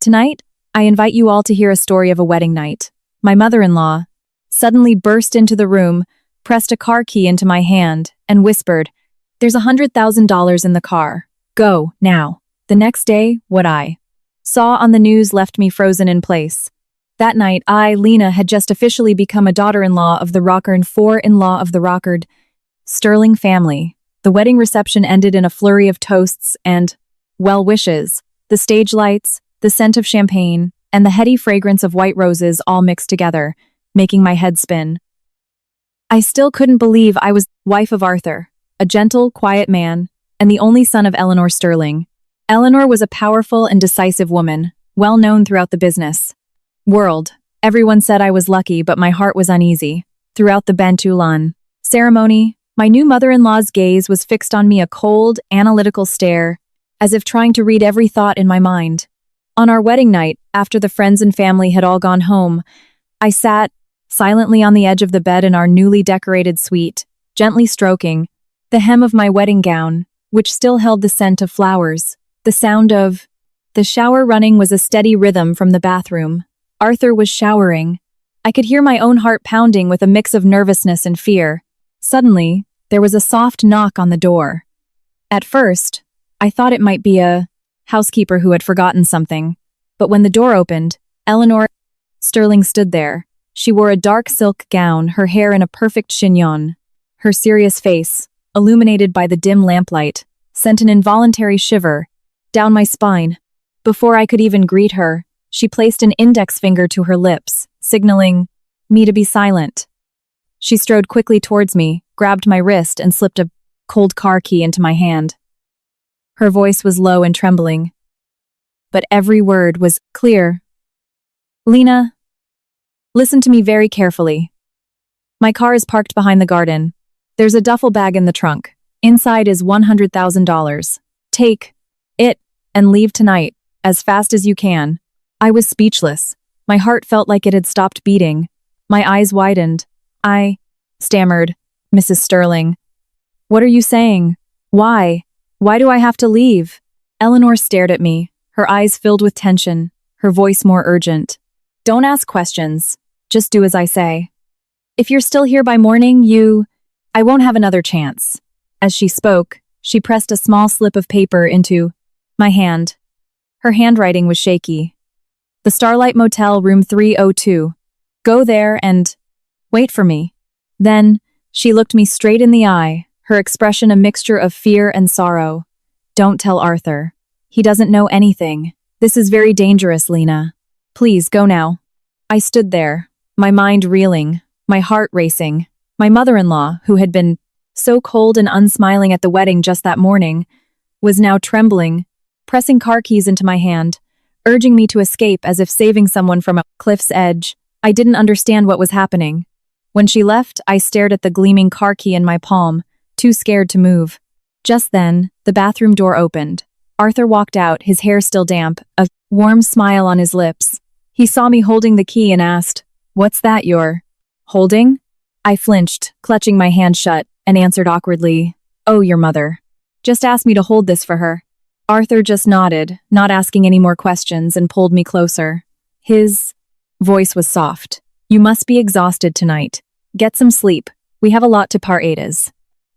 Tonight, I invite you all to hear a story of a wedding night. My mother-in-law suddenly burst into the room, pressed a car key into my hand, and whispered, "There's $100,000 in the car. Go, now." The next day, what I saw on the news left me frozen in place. That night, I, Lena, had just officially become a daughter-in-law of the Rockern, four-in-law of the Rockard Sterling family. The wedding reception ended in a flurry of toasts and well wishes. The stage lights, the scent of champagne, and the heady fragrance of white roses all mixed together, making my head spin. I still couldn't believe I was wife of Arthur, a gentle, quiet man, and the only son of Eleanor Sterling. Eleanor was a powerful and decisive woman, well known throughout the business world. Everyone said I was lucky, but my heart was uneasy. Throughout the Bantulan ceremony, my new mother-in-law's gaze was fixed on me, a cold, analytical stare, as if trying to read every thought in my mind. On our wedding night, after the friends and family had all gone home, I sat silently on the edge of the bed in our newly decorated suite, gently stroking the hem of my wedding gown, which still held the scent of flowers. The sound of the shower running was a steady rhythm from the bathroom. Arthur was showering. I could hear my own heart pounding with a mix of nervousness and fear. Suddenly, there was a soft knock on the door. At first, I thought it might be a housekeeper who had forgotten something, but when the door opened, Eleanor Sterling stood there. She wore a dark silk gown, her hair in a perfect chignon. Her serious face, illuminated by the dim lamplight, sent an involuntary shiver down my spine. Before I could even greet her, she placed an index finger to her lips, signaling me to be silent. She strode quickly towards me, grabbed my wrist, and slipped a cold car key into my hand. Her voice was low and trembling, but every word was clear. "Lena, listen to me very carefully. My car is parked behind the garden. There's a duffel bag in the trunk. Inside is $100,000. Take it and leave tonight, as fast as you can." I was speechless. My heart felt like it had stopped beating. My eyes widened. I stammered, "Mrs. Sterling, what are you saying? Why? Why do I have to leave?" Eleanor stared at me, her eyes filled with tension, her voice more urgent. "Don't ask questions. Just do as I say. If you're still here by morning, I won't have another chance." As she spoke, she pressed a small slip of paper into my hand. Her handwriting was shaky. "The Starlight Motel, room 302. Go there and wait for me." Then, she looked me straight in the eye, her expression a mixture of fear and sorrow. "Don't tell Arthur. He doesn't know anything. This is very dangerous, Lena. Please, go now." I stood there, my mind reeling, my heart racing. My mother-in-law, who had been so cold and unsmiling at the wedding just that morning, was now trembling, pressing car keys into my hand, urging me to escape as if saving someone from a cliff's edge. I didn't understand what was happening. When she left, I stared at the gleaming car key in my palm, too scared to move. Just then, the bathroom door opened. Arthur walked out, his hair still damp, a warm smile on his lips. He saw me holding the key and asked, "What's that you're holding?" I flinched, clutching my hand shut, and answered awkwardly, "Oh, your mother just asked me to hold this for her." Arthur just nodded, not asking any more questions, and pulled me closer. His voice was soft. "You must be exhausted tonight. Get some sleep. We have a lot to part-as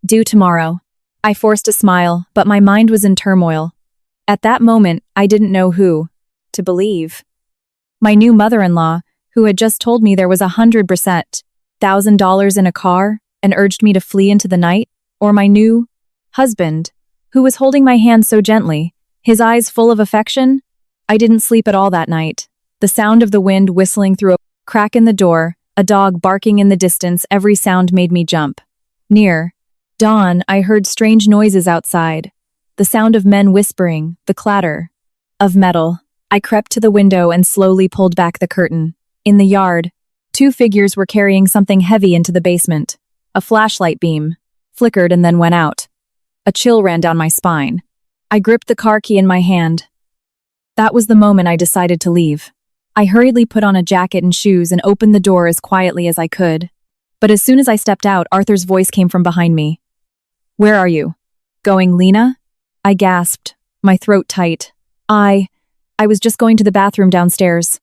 due tomorrow." I forced a smile, but my mind was in turmoil. At that moment, I didn't know who to believe. My new mother-in-law, who had just told me there was $100,000 in a car and urged me to flee into the night, or my new husband, who was holding my hand so gently, his eyes full of affection. I didn't sleep at all that night. The sound of the wind whistling through a crack in the door, a dog barking in the distance, every sound made me jump. Near dawn, I heard strange noises outside, the sound of men whispering, the clatter of metal. I crept to the window and slowly pulled back the curtain. In the yard, two figures were carrying something heavy into the basement. A flashlight beam flickered and then went out. A chill ran down my spine. I gripped the car key in my hand. That was the moment I decided to leave. I hurriedly put on a jacket and shoes and opened the door as quietly as I could. But as soon as I stepped out, Arthur's voice came from behind me. "Where are you going, Lena?" I gasped, my throat tight. I was just going to the bathroom downstairs.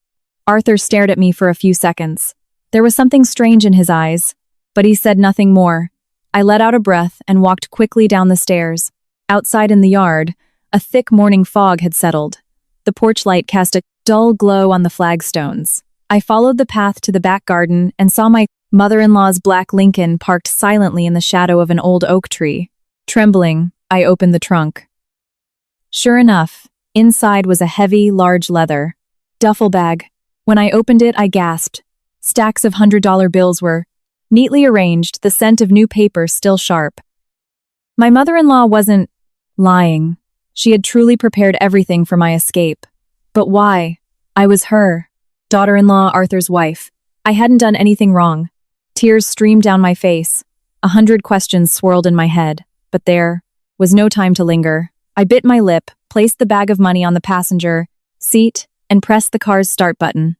Arthur stared at me for a few seconds. There was something strange in his eyes, but he said nothing more. I let out a breath and walked quickly down the stairs. Outside in the yard, a thick morning fog had settled. The porch light cast a dull glow on the flagstones. I followed the path to the back garden and saw my mother-in-law's black Lincoln parked silently in the shadow of an old oak tree. Trembling, I opened the trunk. Sure enough, inside was a heavy, large leather duffel bag. When I opened it, I gasped. Stacks of $100 bills were neatly arranged, the scent of new paper still sharp. My mother-in-law wasn't lying. She had truly prepared everything for my escape. But why? I was her daughter-in-law, Arthur's wife. I hadn't done anything wrong. Tears streamed down my face. 100 questions swirled in my head, but there was no time to linger. I bit my lip, placed the bag of money on the passenger seat, and pressed the car's start button.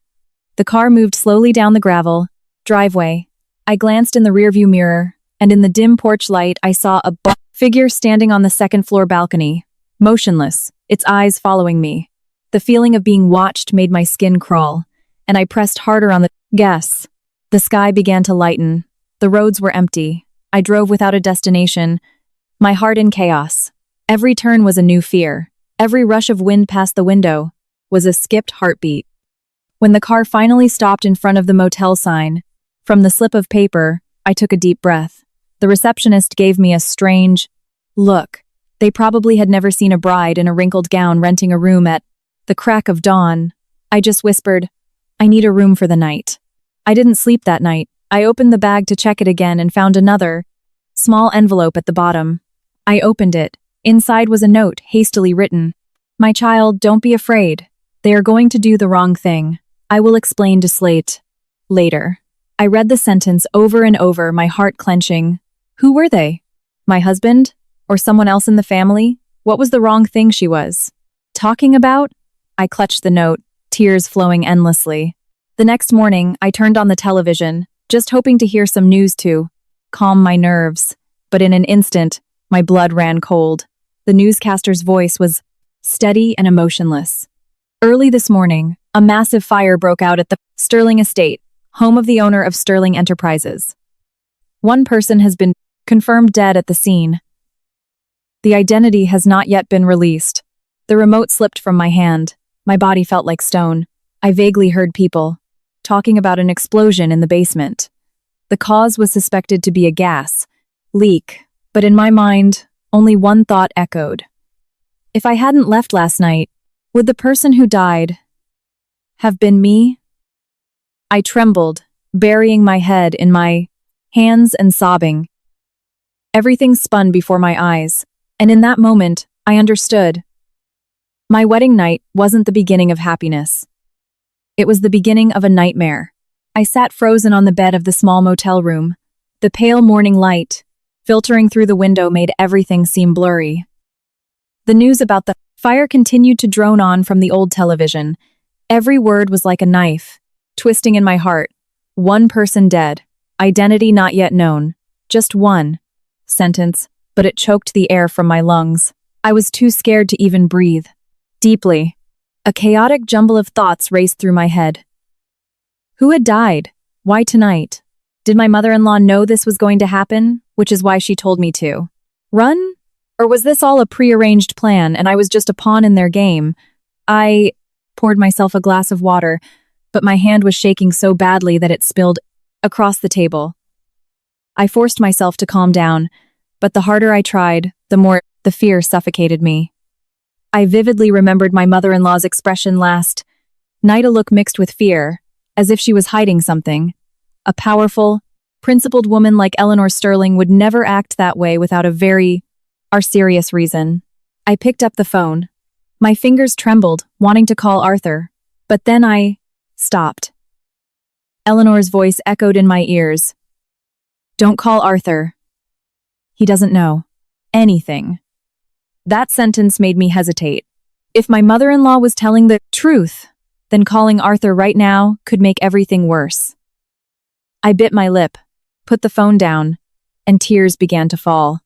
The car moved slowly down the gravel driveway. I glanced in the rearview mirror, and in the dim porch light I saw a figure standing on the second-floor balcony, motionless, its eyes following me. The feeling of being watched made my skin crawl, and I pressed harder on the gas. The sky began to lighten. The roads were empty. I drove without a destination, my heart in chaos. Every turn was a new fear. Every rush of wind past the window was a skipped heartbeat. When the car finally stopped in front of the motel sign, from the slip of paper, I took a deep breath. The receptionist gave me a strange look. They probably had never seen a bride in a wrinkled gown renting a room at the crack of dawn. I just whispered, "I need a room for the night." I didn't sleep that night. I opened the bag to check it again and found another small envelope at the bottom. I opened it. Inside was a note, hastily written. "My child, don't be afraid. They are going to do the wrong thing. I will explain to Slate later." I read the sentence over and over, my heart clenching. Who were they? My husband? Or someone else in the family? What was the wrong thing she was talking about? I clutched the note, tears flowing endlessly. The next morning, I turned on the television, just hoping to hear some news to calm my nerves. But in an instant, my blood ran cold. The newscaster's voice was steady and emotionless. Early this morning, a massive fire broke out at the Sterling Estate, home of the owner of Sterling Enterprises. One person has been confirmed dead at the scene. The identity has not yet been released. The remote slipped from my hand. My body felt like stone. I vaguely heard people talking about an explosion in the basement. The cause was suspected to be a gas leak, but in my mind, only one thought echoed. If I hadn't left last night, would the person who died have been me? I trembled, burying my head in my hands and sobbing. Everything spun before my eyes, and in that moment, I understood. My wedding night wasn't the beginning of happiness. It was the beginning of a nightmare. I sat frozen on the bed of the small motel room. The pale morning light, filtering through the window, made everything seem blurry. The news about the fire continued to drone on from the old television. Every word was like a knife, twisting in my heart. One person dead, identity not yet known. Just one sentence, but it choked the air from my lungs. I was too scared to even breathe. Deeply, a chaotic jumble of thoughts raced through my head. Who had died? Why tonight? Did my mother-in-law know this was going to happen, which is why she told me to run? Or was this all a prearranged plan and I was just a pawn in their game? I poured myself a glass of water, but my hand was shaking so badly that it spilled across the table. I forced myself to calm down, but the harder I tried, the more the fear suffocated me. I vividly remembered my mother-in-law's expression last night, a look mixed with fear, as if she was hiding something. A powerful, principled woman like Eleanor Sterling would never act that way without a very serious reason. I picked up the phone. My fingers trembled, wanting to call Arthur, but then I stopped. Eleanor's voice echoed in my ears. "Don't call Arthur. He doesn't know anything." That sentence made me hesitate. If my mother-in-law was telling the truth, then calling Arthur right now could make everything worse. I bit my lip, put the phone down, and tears began to fall.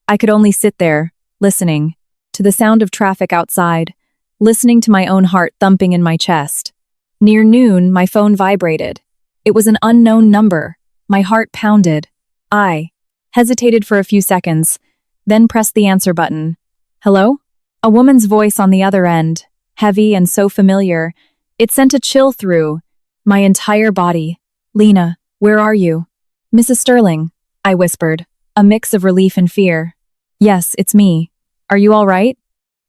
I could only sit there, listening to the sound of traffic outside, listening to my own heart thumping in my chest. Near noon, my phone vibrated. It was an unknown number. My heart pounded. I hesitated for a few seconds, then pressed the answer button. Hello? A woman's voice on the other end, heavy and so familiar. It sent a chill through my entire body. Lena, where are you? Mrs. Sterling, I whispered, a mix of relief and fear. Yes, it's me. Are you all right?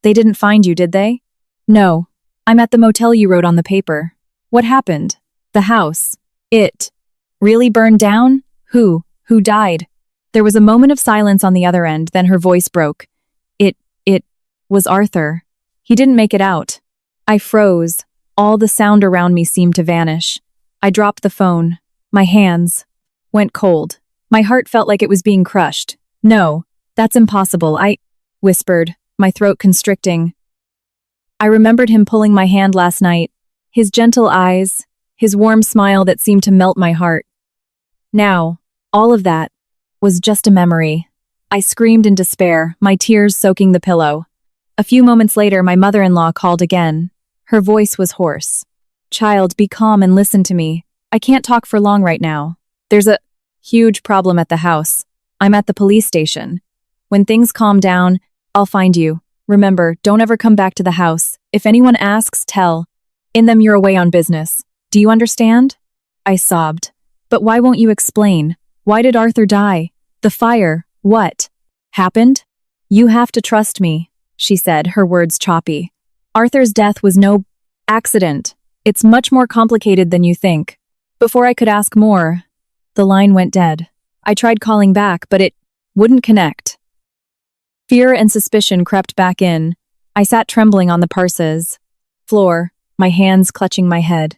They didn't find you, did they? No. I'm at the motel you wrote on the paper. What happened? The house. It really burned down? Who? Who died? There was a moment of silence on the other end, then her voice broke. It was Arthur. He didn't make it out. I froze. All the sound around me seemed to vanish. I dropped the phone. My hands went cold. My heart felt like it was being crushed. No, that's impossible, I whispered, my throat constricting. I remembered him pulling my hand last night, his gentle eyes, his warm smile that seemed to melt my heart. Now, all of that was just a memory. I screamed in despair, my tears soaking the pillow. A few moments later, my mother-in-law called again. Her voice was hoarse. Child, be calm and listen to me. I can't talk for long right now. There's a huge problem at the house. I'm at the police station. When things calm down, I'll find you. Remember, don't ever come back to the house. If anyone asks, tell them you're away on business. Do you understand? I sobbed. But why won't you explain? Why did Arthur die? The fire, what happened? You have to trust me, she said, her words choppy. Arthur's death was no accident. It's much more complicated than you think. Before I could ask more, the line went dead. I tried calling back, but it wouldn't connect. Fear and suspicion crept back in. I sat trembling on the Pars's floor, my hands clutching my head.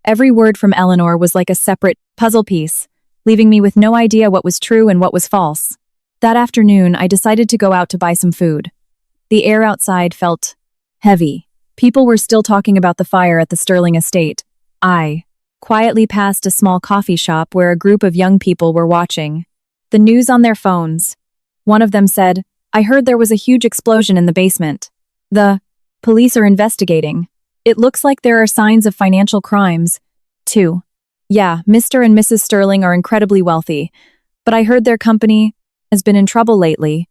Every word from Eleanor was like a separate puzzle piece, leaving me with no idea what was true and what was false. That afternoon, I decided to go out to buy some food. The air outside felt heavy. People were still talking about the fire at the Sterling estate. I quietly passed a small coffee shop where a group of young people were watching the news on their phones. One of them said, I heard there was a huge explosion in the basement. The police are investigating. It looks like there are signs of financial crimes, too. Yeah, Mr. and Mrs. Sterling are incredibly wealthy, but I heard their company has been in trouble lately,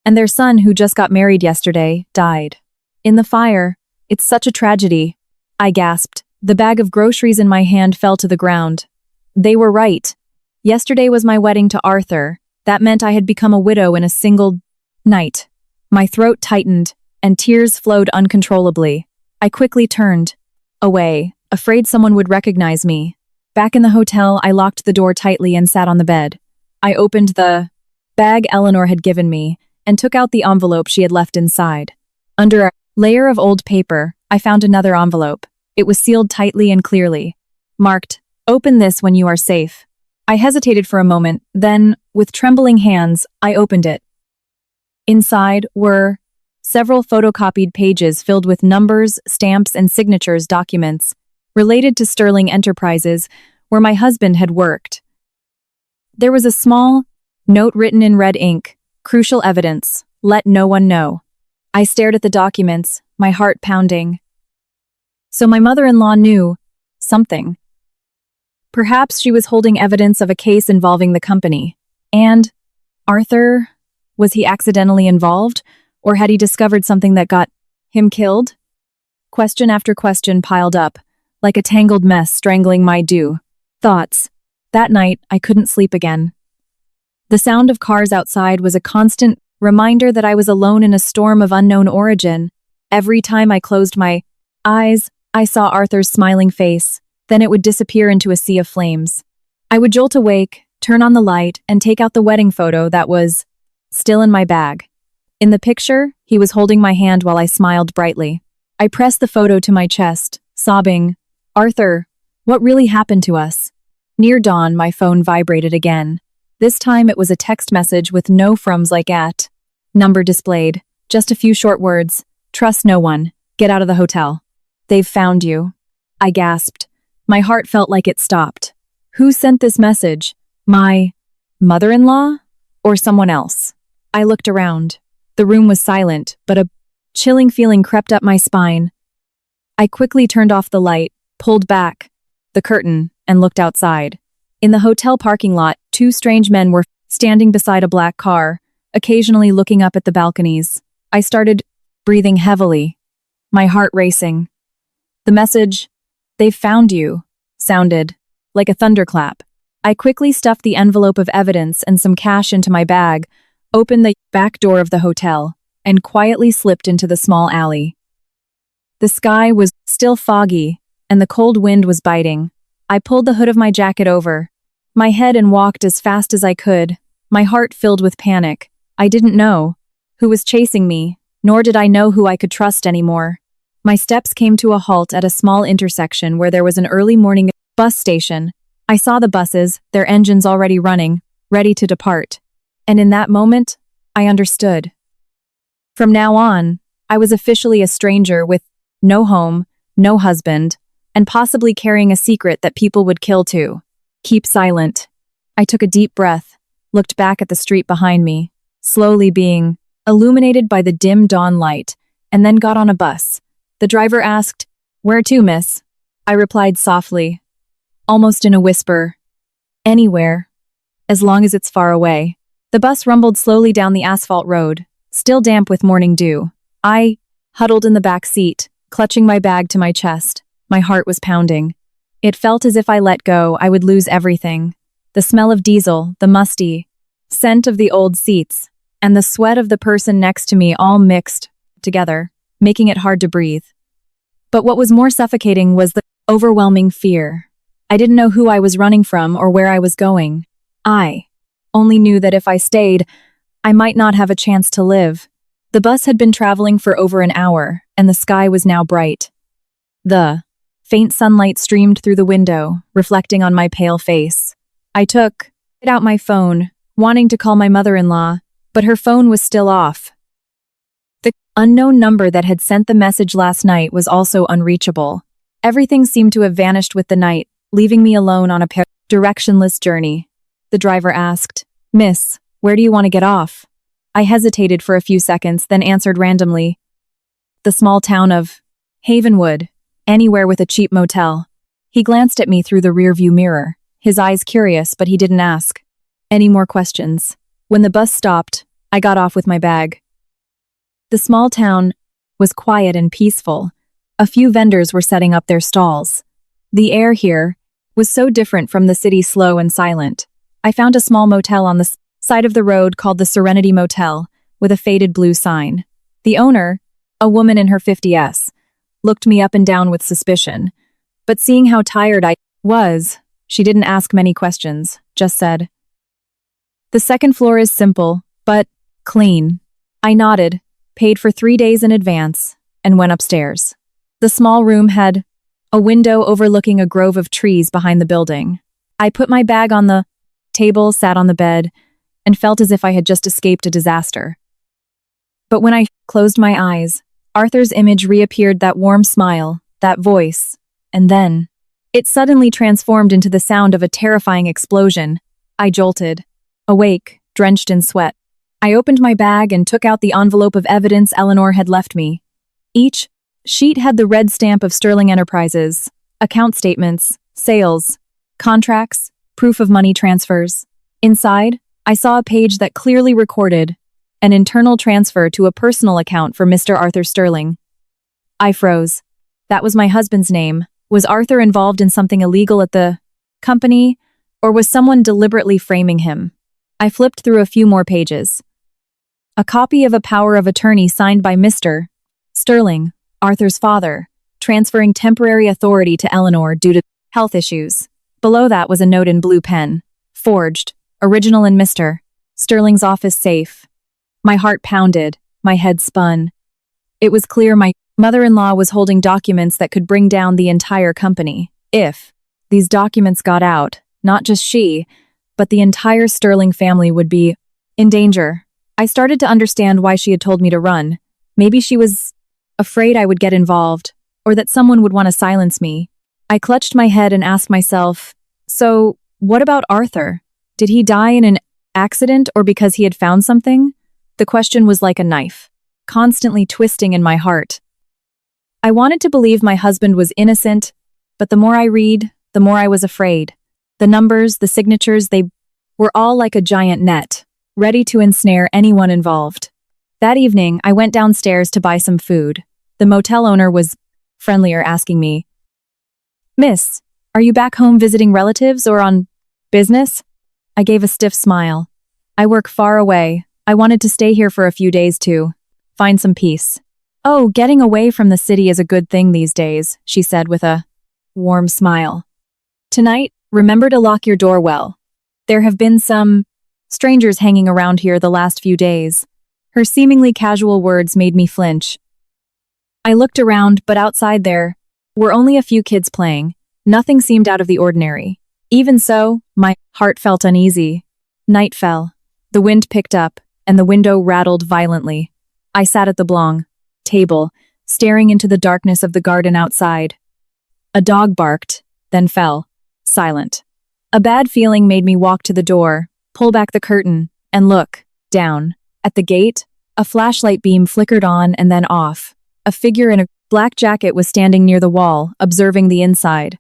and their son, who just got married yesterday, died. In the fire. It's such a tragedy. I gasped. The bag of groceries in my hand fell to the ground. They were right. Yesterday was my wedding to Arthur. That meant I had become a widow in a single night. My throat tightened, and tears flowed uncontrollably. I quickly turned away, afraid someone would recognize me. Back in the hotel, I locked the door tightly and sat on the bed. I opened the bag Eleanor had given me and took out the envelope she had left inside. Under a layer of old paper, I found another envelope. It was sealed tightly and clearly, marked, "Open this when you are safe." I hesitated for a moment, then, with trembling hands, I opened it. Inside were several photocopied pages filled with numbers, stamps, and signatures documents related to Sterling Enterprises, where my husband had worked. There was a small note written in red ink, "Crucial evidence. Let no one know." I stared at the documents, my heart pounding. So my mother-in-law knew something. Perhaps she was holding evidence of a case involving the company. And Arthur, was he accidentally involved, or had he discovered something that got him killed? Question after question piled up, like a tangled mess strangling my thoughts. That night, I couldn't sleep again. The sound of cars outside was a constant reminder that I was alone in a storm of unknown origin. Every time I closed my eyes, I saw Arthur's smiling face, then it would disappear into a sea of flames. I would jolt awake, turn on the light, and take out the wedding photo that was still in my bag. In the picture, he was holding my hand while I smiled brightly. I pressed the photo to my chest, sobbing, "Arthur, what really happened to us?" Near dawn, my phone vibrated again. This time it was a text message with no froms like at. Number displayed. Just a few short words. "Trust no one. Get out of the hotel. They've found you." I gasped. My heart felt like it stopped. Who sent this message? My mother-in-law? Or someone else? I looked around. The room was silent, but a chilling feeling crept up my spine. I quickly turned off the light, pulled back the curtain, and looked outside. In the hotel parking lot, two strange men were standing beside a black car, occasionally looking up at the balconies. I started breathing heavily, my heart racing. The message, "They've found you," sounded like a thunderclap. I quickly stuffed the envelope of evidence and some cash into my bag, opened the back door of the hotel, and quietly slipped into the small alley. The sky was still foggy, and the cold wind was biting. I pulled the hood of my jacket over my head and walked as fast as I could, my heart filled with panic. I didn't know who was chasing me, nor did I know who I could trust anymore. My steps came to a halt at a small intersection where there was an early morning bus station. I saw the buses, their engines already running, ready to depart. And in that moment, I understood. From now on, I was officially a stranger with no home, no husband, and possibly carrying a secret that people would kill to. Keep silent. I took a deep breath, looked back at the street behind me, slowly being illuminated by the dim dawn light, and then got on a bus. The driver asked, "Where to, miss?" I replied softly, almost in a whisper, "Anywhere, as long as it's far away." The bus rumbled slowly down the asphalt road, still damp with morning dew. I huddled in the back seat, clutching my bag to my chest. My heart was pounding. It felt as if I let go, I would lose everything. The smell of diesel, the musty scent of the old seats, and the sweat of the person next to me all mixed together, making it hard to breathe. But what was more suffocating was the overwhelming fear. I didn't know who I was running from or where I was going. I only knew that if I stayed, I might not have a chance to live. The bus had been traveling for over an hour, and the sky was now bright. The faint sunlight streamed through the window, reflecting on my pale face. I took out my phone, wanting to call my mother-in-law, but her phone was still off. The unknown number that had sent the message last night was also unreachable. Everything seemed to have vanished with the night, leaving me alone on a directionless journey. The driver asked, "Miss, where do you want to get off?" I hesitated for a few seconds, then answered randomly, "The small town of Havenwood, anywhere with a cheap motel." He glanced at me through the rearview mirror, his eyes curious, but he didn't ask any more questions. When the bus stopped, I got off with my bag. The small town was quiet and peaceful. A few vendors were setting up their stalls. The air here was so different from the city, slow and silent. I found a small motel on the side of the road called the Serenity Motel, with a faded blue sign. The owner, a woman in her 50s, looked me up and down with suspicion. But seeing how tired I was, she didn't ask many questions, just said, "The second floor is simple, but clean." I nodded, paid for 3 days in advance, and went upstairs. The small room had a window overlooking a grove of trees behind the building. I put my bag on the table, sat on the bed, and felt as if I had just escaped a disaster. But when I closed my eyes, Arthur's image reappeared, that warm smile, that voice, and then it suddenly transformed into the sound of a terrifying explosion. I jolted, awake, drenched in sweat. I opened my bag and took out the envelope of evidence Eleanor had left me. Each sheet had the red stamp of Sterling Enterprises, account statements, sales, contracts, proof of money transfers. Inside, I saw a page that clearly recorded an internal transfer to a personal account for Mr. Arthur Sterling. I froze. That was my husband's name. Was Arthur involved in something illegal at the company, or was someone deliberately framing him? I flipped through a few more pages. A copy of a power of attorney signed by Mr. Sterling, Arthur's father, transferring temporary authority to Eleanor due to health issues. Below that was a note in blue pen, forged, original in Mr. Sterling's office safe. My heart pounded, my head spun. It was clear my mother-in-law was holding documents that could bring down the entire company. If these documents got out, not just she, but the entire Sterling family would be in danger. I started to understand why she had told me to run. Maybe she was afraid I would get involved, or that someone would want to silence me. I clutched my head and asked myself, so what about Arthur? Did he die in an accident or because he had found something? The question was like a knife. constantly twisting in my heart. I wanted to believe my husband was innocent, but the more I read, the more I was afraid. The numbers, the signatures, they were all like a giant net, ready to ensnare anyone involved. That evening, I went downstairs to buy some food. The motel owner was friendlier, asking me, "Miss, are you back home visiting relatives or on business?" I gave a stiff smile. "I work far away. I wanted to stay here for a few days to find some peace." "Oh, getting away from the city is a good thing these days," she said with a warm smile. "Tonight, remember to lock your door well. There have been some strangers hanging around here the last few days." Her seemingly casual words made me flinch. I looked around, but outside there were only a few kids playing. Nothing seemed out of the ordinary. Even so, my heart felt uneasy. Night fell. The wind picked up, and the window rattled violently. I sat at the long table, staring into the darkness of the garden outside. A dog barked, then fell, silent. A bad feeling made me walk to the door, pull back the curtain, and look down. At the gate, a flashlight beam flickered on and then off. A figure in a black jacket was standing near the wall, observing the inside.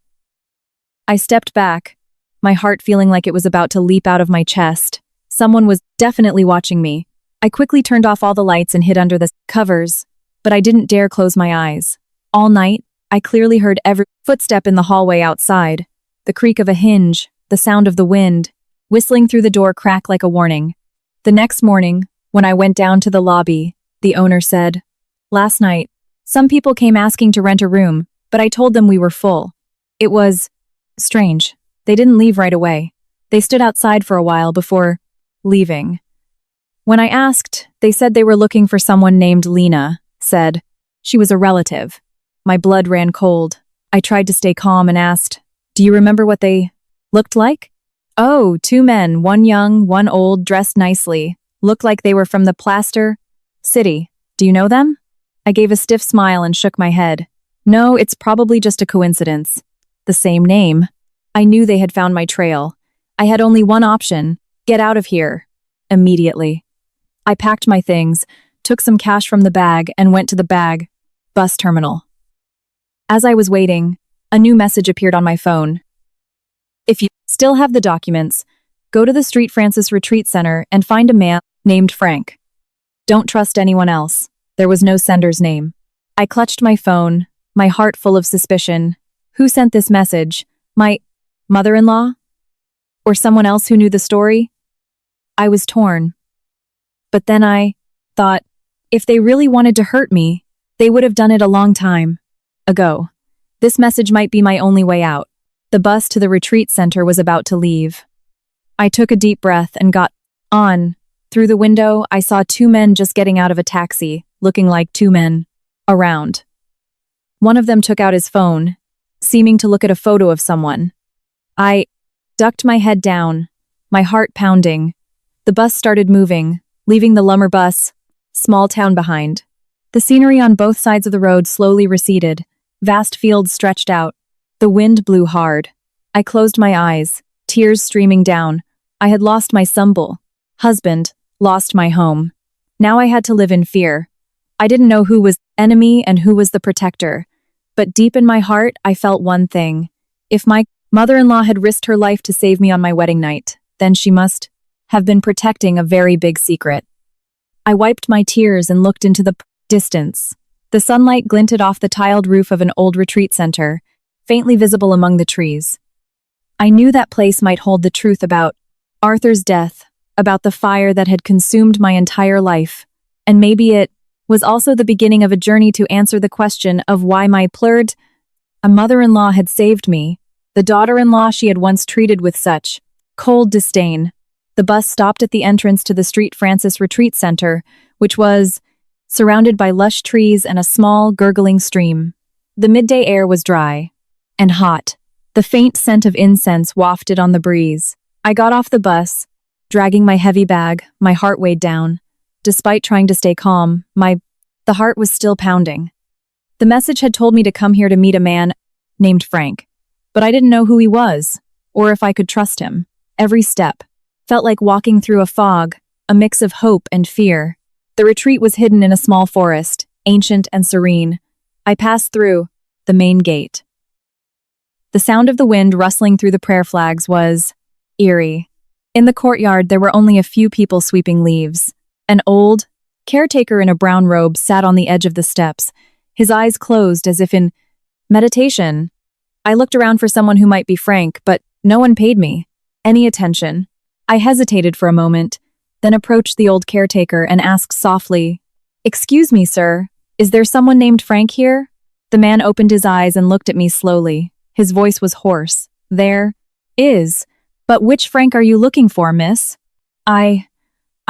I stepped back, my heart feeling like it was about to leap out of my chest. Someone was definitely watching me. I quickly turned off all the lights and hid under the covers, but I didn't dare close my eyes. All night, I clearly heard every footstep in the hallway outside, the creak of a hinge, the sound of the wind, whistling through the door crack like a warning. The next morning, when I went down to the lobby, the owner said, "Last night, some people came asking to rent a room, but I told them we were full. It was strange. They didn't leave right away. They stood outside for a while before leaving. When I asked, they said they were looking for someone named Lena, said she was a relative." My blood ran cold. I tried to stay calm and asked, "Do you remember what they looked like?" "Oh, two men, one young, one old, dressed nicely. Looked like they were from the Plaster City. Do you know them?" I gave a stiff smile and shook my head. "No, it's probably just a coincidence." The same name. I knew they had found my trail. I had only one option: get out of here. Immediately. I packed my things, took some cash from the bag, and went to the bus terminal. As I was waiting, a new message appeared on my phone. "If you still have the documents, go to the Street Francis Retreat Center and find a man named Frank. Don't trust anyone else." There was no sender's name. I clutched my phone, my heart full of suspicion. Who sent this message? My mother-in-law? Or someone else who knew the story? I was torn. But then I thought, if they really wanted to hurt me, they would have done it a long time ago. This message might be my only way out. The bus to the retreat center was about to leave. I took a deep breath and got on. Through the window, I saw two men just getting out of a taxi, looking like two men around. One of them took out his phone, seeming to look at a photo of someone. I ducked my head down, my heart pounding. The bus started moving, leaving the Lumber Bus small town behind. The scenery on both sides of the road slowly receded. Vast fields stretched out. The wind blew hard. I closed my eyes, tears streaming down. I had lost my husband, lost my home. Now I had to live in fear. I didn't know who was the enemy and who was the protector. But deep in my heart, I felt one thing. If my mother-in-law had risked her life to save me on my wedding night, then she must have been protecting a very big secret. I wiped my tears and looked into the distance. The sunlight glinted off the tiled roof of an old retreat center, faintly visible among the trees. I knew that place might hold the truth about Arthur's death, about the fire that had consumed my entire life, and maybe it was also the beginning of a journey to answer the question of why a mother-in-law had saved me, the daughter-in-law she had once treated with such cold disdain. The bus stopped at the entrance to the Street Francis Retreat Center, which was surrounded by lush trees and a small, gurgling stream. The midday air was dry and hot. The faint scent of incense wafted on the breeze. I got off the bus, dragging my heavy bag, my heart weighed down. Despite trying to stay calm, the heart was still pounding. The message had told me to come here to meet a man named Frank, but I didn't know who he was, or if I could trust him. Every step felt like walking through a fog, a mix of hope and fear. The retreat was hidden in a small forest, ancient and serene. I passed through the main gate. The sound of the wind rustling through the prayer flags was eerie. In the courtyard, there were only a few people sweeping leaves. An old caretaker in a brown robe sat on the edge of the steps, his eyes closed as if in meditation. I looked around for someone who might be Frank, but no one paid me any attention. I hesitated for a moment, then approached the old caretaker and asked softly, "Excuse me, sir, is there someone named Frank here?" The man opened his eyes and looked at me slowly. His voice was hoarse. "There is. But which Frank are you looking for, miss?" I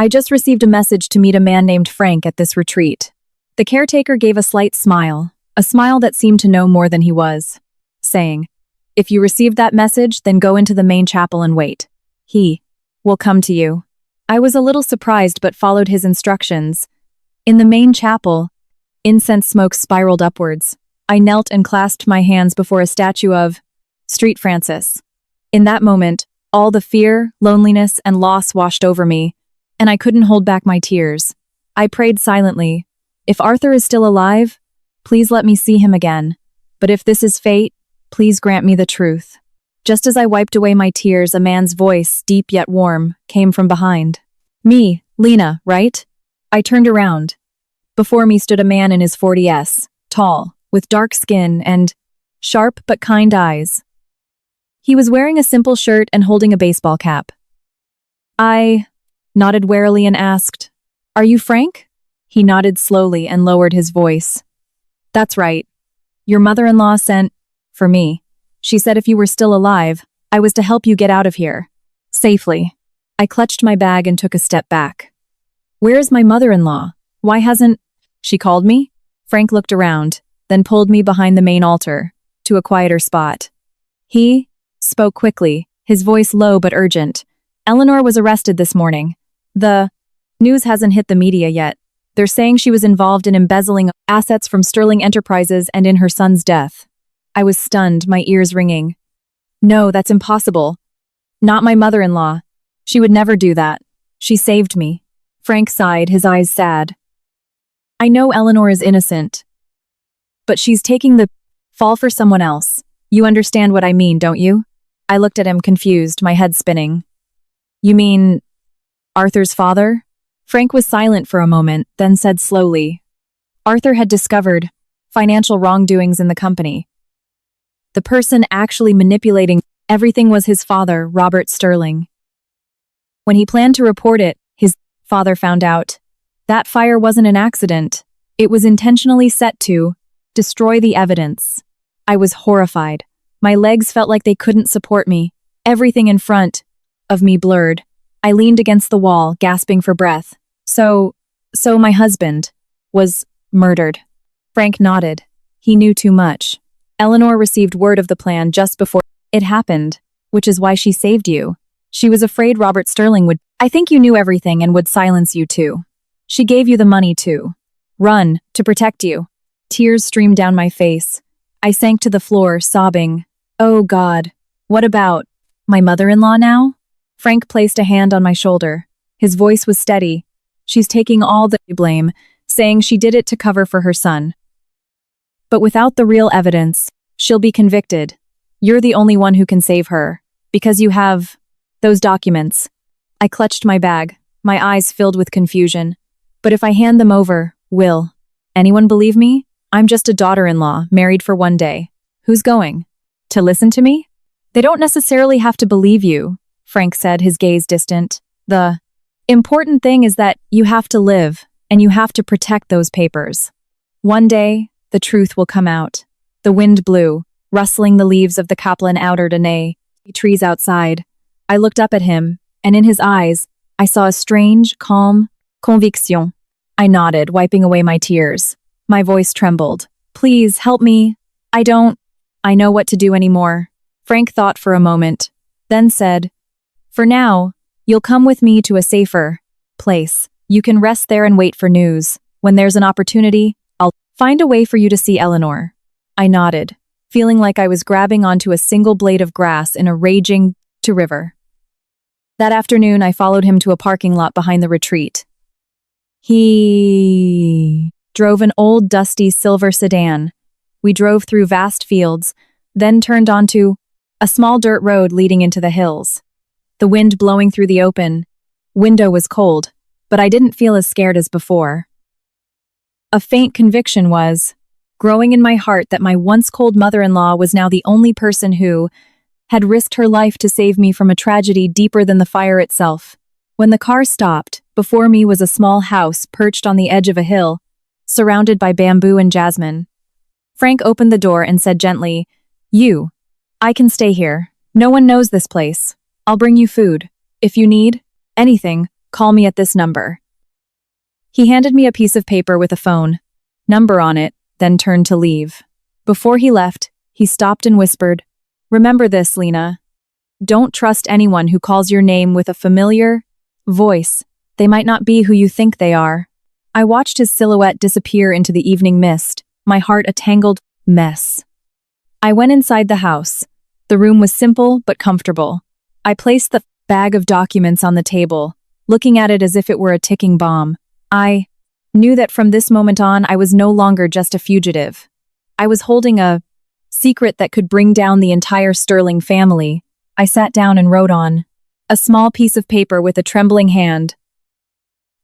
just received a message to meet a man named Frank at this retreat." The caretaker gave a slight smile, a smile that seemed to know more than he was, saying, "If you received that message, then go into the main chapel and wait. He will come to you." I was a little surprised but followed his instructions. In the main chapel, incense smoke spiraled upwards. I knelt and clasped my hands before a statue of Street Francis. In that moment, all the fear, loneliness, and loss washed over me, and I couldn't hold back my tears. I prayed silently, "If Arthur is still alive, please let me see him again. But if this is fate, please grant me the truth." Just as I wiped away my tears, a man's voice, deep yet warm, came from behind. "Me, Lena, right?" I turned around. Before me stood a man in his 40s, tall, with dark skin and sharp but kind eyes. He was wearing a simple shirt and holding a baseball cap. I nodded warily and asked, "Are you Frank?" He nodded slowly and lowered his voice. "That's right. Your mother-in-law sent for me. She said if you were still alive, I was to help you get out of here. Safely." I clutched my bag and took a step back. "Where is my mother-in-law? Why hasn't she called me?" Frank looked around, then pulled me behind the main altar, to a quieter spot. He spoke quickly, his voice low but urgent. "Eleanor was arrested this morning. The news hasn't hit the media yet. They're saying she was involved in embezzling assets from Sterling Enterprises and in her son's death." I was stunned, my ears ringing. "No, that's impossible. Not my mother-in-law. She would never do that. She saved me." Frank sighed, his eyes sad. "I know Eleanor is innocent, but she's taking the fall for someone else. You understand what I mean, don't you?" I looked at him confused, my head spinning. "You mean Arthur's father?" Frank was silent for a moment, then said slowly, "Arthur had discovered financial wrongdoings in the company. The person actually manipulating everything was his father, Robert Sterling. When he planned to report it, his father found out. That fire wasn't an accident. It was intentionally set to destroy the evidence." I was horrified. My legs felt like they couldn't support me. Everything in front of me blurred. I leaned against the wall, gasping for breath. So my husband was murdered." Frank nodded. He knew too much. "Eleanor received word of the plan just before it happened, which is why she saved you. She was afraid Robert Sterling would. I think you knew everything and would silence you too. She gave you the money to run, to protect you." Tears streamed down my face. I sank to the floor, sobbing. "Oh God, what about my mother-in-law now?" Frank placed a hand on my shoulder. His voice was steady. "She's taking all the blame, saying she did it to cover for her son. But without the real evidence, she'll be convicted. You're the only one who can save her, because you have those documents." I clutched my bag, my eyes filled with confusion. "But if I hand them over, will anyone believe me? I'm just a daughter-in-law, married for one day. Who's going to listen to me?" "They don't necessarily have to believe you," Frank said, his gaze distant. "The important thing is that you have to live, and you have to protect those papers. One day, the truth will come out." The wind blew, rustling the leaves of the Kaplan outer Danae trees outside. I looked up at him, and in his eyes, I saw a strange, calm conviction. I nodded, wiping away my tears. My voice trembled. "Please, help me. I know what to do anymore." Frank thought for a moment, then said, "For now, you'll come with me to a safer place. You can rest there and wait for news. When there's an opportunity, I'll find a way for you to see Eleanor." I nodded, feeling like I was grabbing onto a single blade of grass in a raging river. That afternoon, I followed him to a parking lot behind the retreat. He drove an old dusty silver sedan. We drove through vast fields, then turned onto a small dirt road leading into the hills. The wind blowing through the open window was cold, but I didn't feel as scared as before. A faint conviction was growing in my heart that my once cold mother-in-law was now the only person who had risked her life to save me from a tragedy deeper than the fire itself. When the car stopped, before me was a small house perched on the edge of a hill, surrounded by bamboo and jasmine. Frank opened the door and said gently, I can stay here. No one knows this place. I'll bring you food. If you need anything, call me at this number. He handed me a piece of paper with a phone number on it, then turned to leave. Before he left, he stopped and whispered, "Remember this, Lena. Don't trust anyone who calls your name with a familiar voice. They might not be who you think they are." I watched his silhouette disappear into the evening mist, my heart a tangled mess. I went inside the house. The room was simple but comfortable. I placed the bag of documents on the table, looking at it as if it were a ticking bomb. I knew that from this moment on, I was no longer just a fugitive. I was holding a secret that could bring down the entire Sterling family. I sat down and wrote on a small piece of paper with a trembling hand,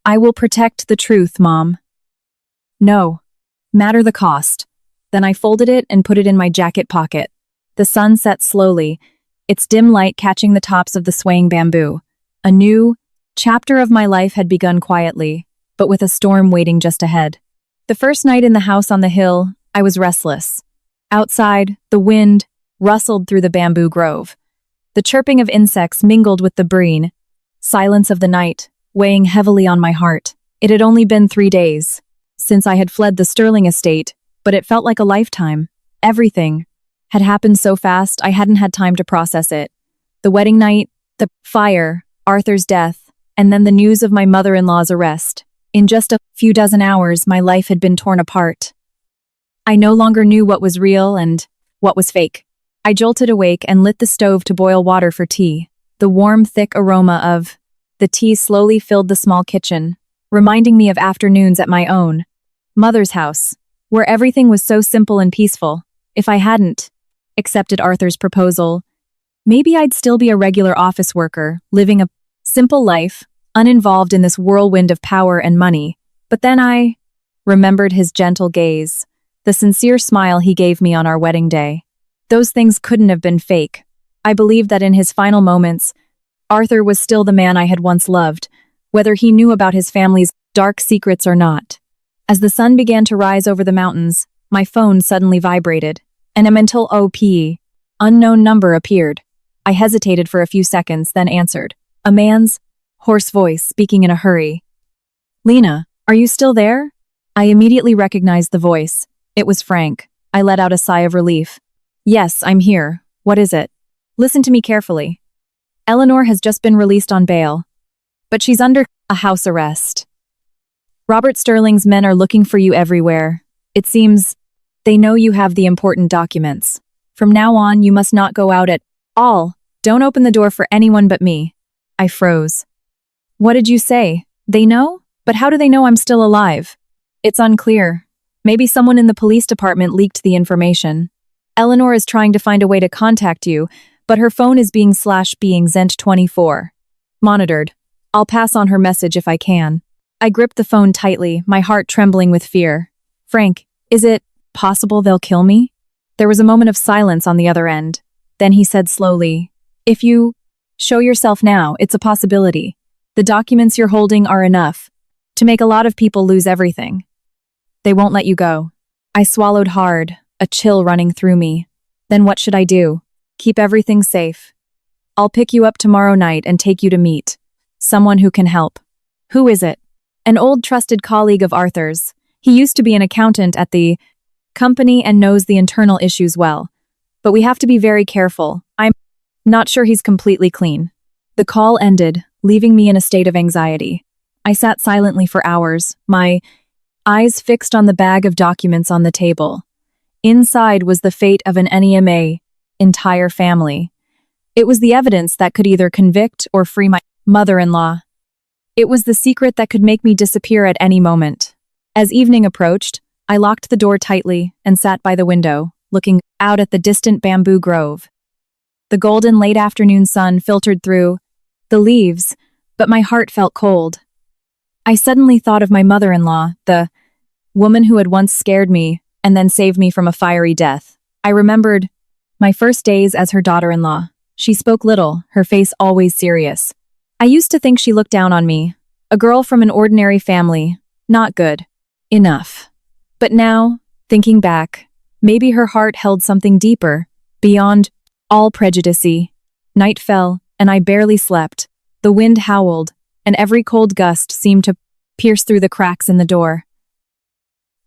"I will protect the truth, Mom. No matter the cost." Then I folded it and put it in my jacket pocket. The sun set slowly, its dim light catching the tops of the swaying bamboo. A new chapter of my life had begun quietly, but with a storm waiting just ahead. The first night in the house on the hill, I was restless. Outside, the wind rustled through the bamboo grove. The chirping of insects mingled with the breen, silence of the night, weighing heavily on my heart. It had only been 3 days since I had fled the Sterling estate, but it felt like a lifetime. Everything had happened so fast I hadn't had time to process it. The wedding night, the fire, Arthur's death, and then the news of my mother-in-law's arrest. In just a few dozen hours, my life had been torn apart. I no longer knew what was real and what was fake. I jolted awake and lit the stove to boil water for tea. The warm, thick aroma of the tea slowly filled the small kitchen, reminding me of afternoons at my own mother's house, where everything was so simple and peaceful. If I hadn't accepted Arthur's proposal, maybe I'd still be a regular office worker, living a simple life, uninvolved in this whirlwind of power and money. But then I remembered his gentle gaze, the sincere smile he gave me on our wedding day. Those things couldn't have been fake. I believed that in his final moments, Arthur was still the man I had once loved, whether he knew about his family's dark secrets or not. As the sun began to rise over the mountains, my phone suddenly vibrated. An mental unknown number appeared. I hesitated for a few seconds, then answered. A man's hoarse voice speaking in a hurry. "Lena, are you still there?" I immediately recognized the voice. It was Frank. I let out a sigh of relief. "Yes, I'm here. What is it?" "Listen to me carefully. Eleanor has just been released on bail, but she's under a house arrest. Robert Sterling's men are looking for you everywhere. It seems they know you have the important documents. From now on, you must not go out at all. Don't open the door for anyone but me." I froze. "What did you say? They know? But how do they know I'm still alive?" "It's unclear. Maybe someone in the police department leaked the information. Eleanor is trying to find a way to contact you, but her phone is being sent 24. Monitored. I'll pass on her message if I can." I gripped the phone tightly, my heart trembling with fear. "Frank, is it possible they'll kill me?" There was a moment of silence on the other end. Then he said slowly, "If you show yourself now, it's a possibility. The documents you're holding are enough to make a lot of people lose everything. They won't let you go." I swallowed hard, a chill running through me. Then what should I do? Keep everything safe. "I'll pick you up tomorrow night and take you to meet someone who can help." "Who is it?" "An old trusted colleague of Arthur's. He used to be an accountant at the company and knows the internal issues well. But we have to be very careful. I'm not sure he's completely clean." The call ended, leaving me in a state of anxiety. I sat silently for hours, my eyes fixed on the bag of documents on the table. Inside was the fate of an NEMA entire family. It was the evidence that could either convict or free my mother-in-law. It was the secret that could make me disappear at any moment. As evening approached, I locked the door tightly and sat by the window, looking out at the distant bamboo grove. The golden late afternoon sun filtered through the leaves, but my heart felt cold. I suddenly thought of my mother-in-law, the woman who had once scared me and then saved me from a fiery death. I remembered my first days as her daughter-in-law. She spoke little, her face always serious. I used to think she looked down on me, a girl from an ordinary family, not good enough. But now, thinking back, maybe her heart held something deeper, beyond all prejudice. Night fell, and I barely slept. The wind howled, and every cold gust seemed to pierce through the cracks in the door.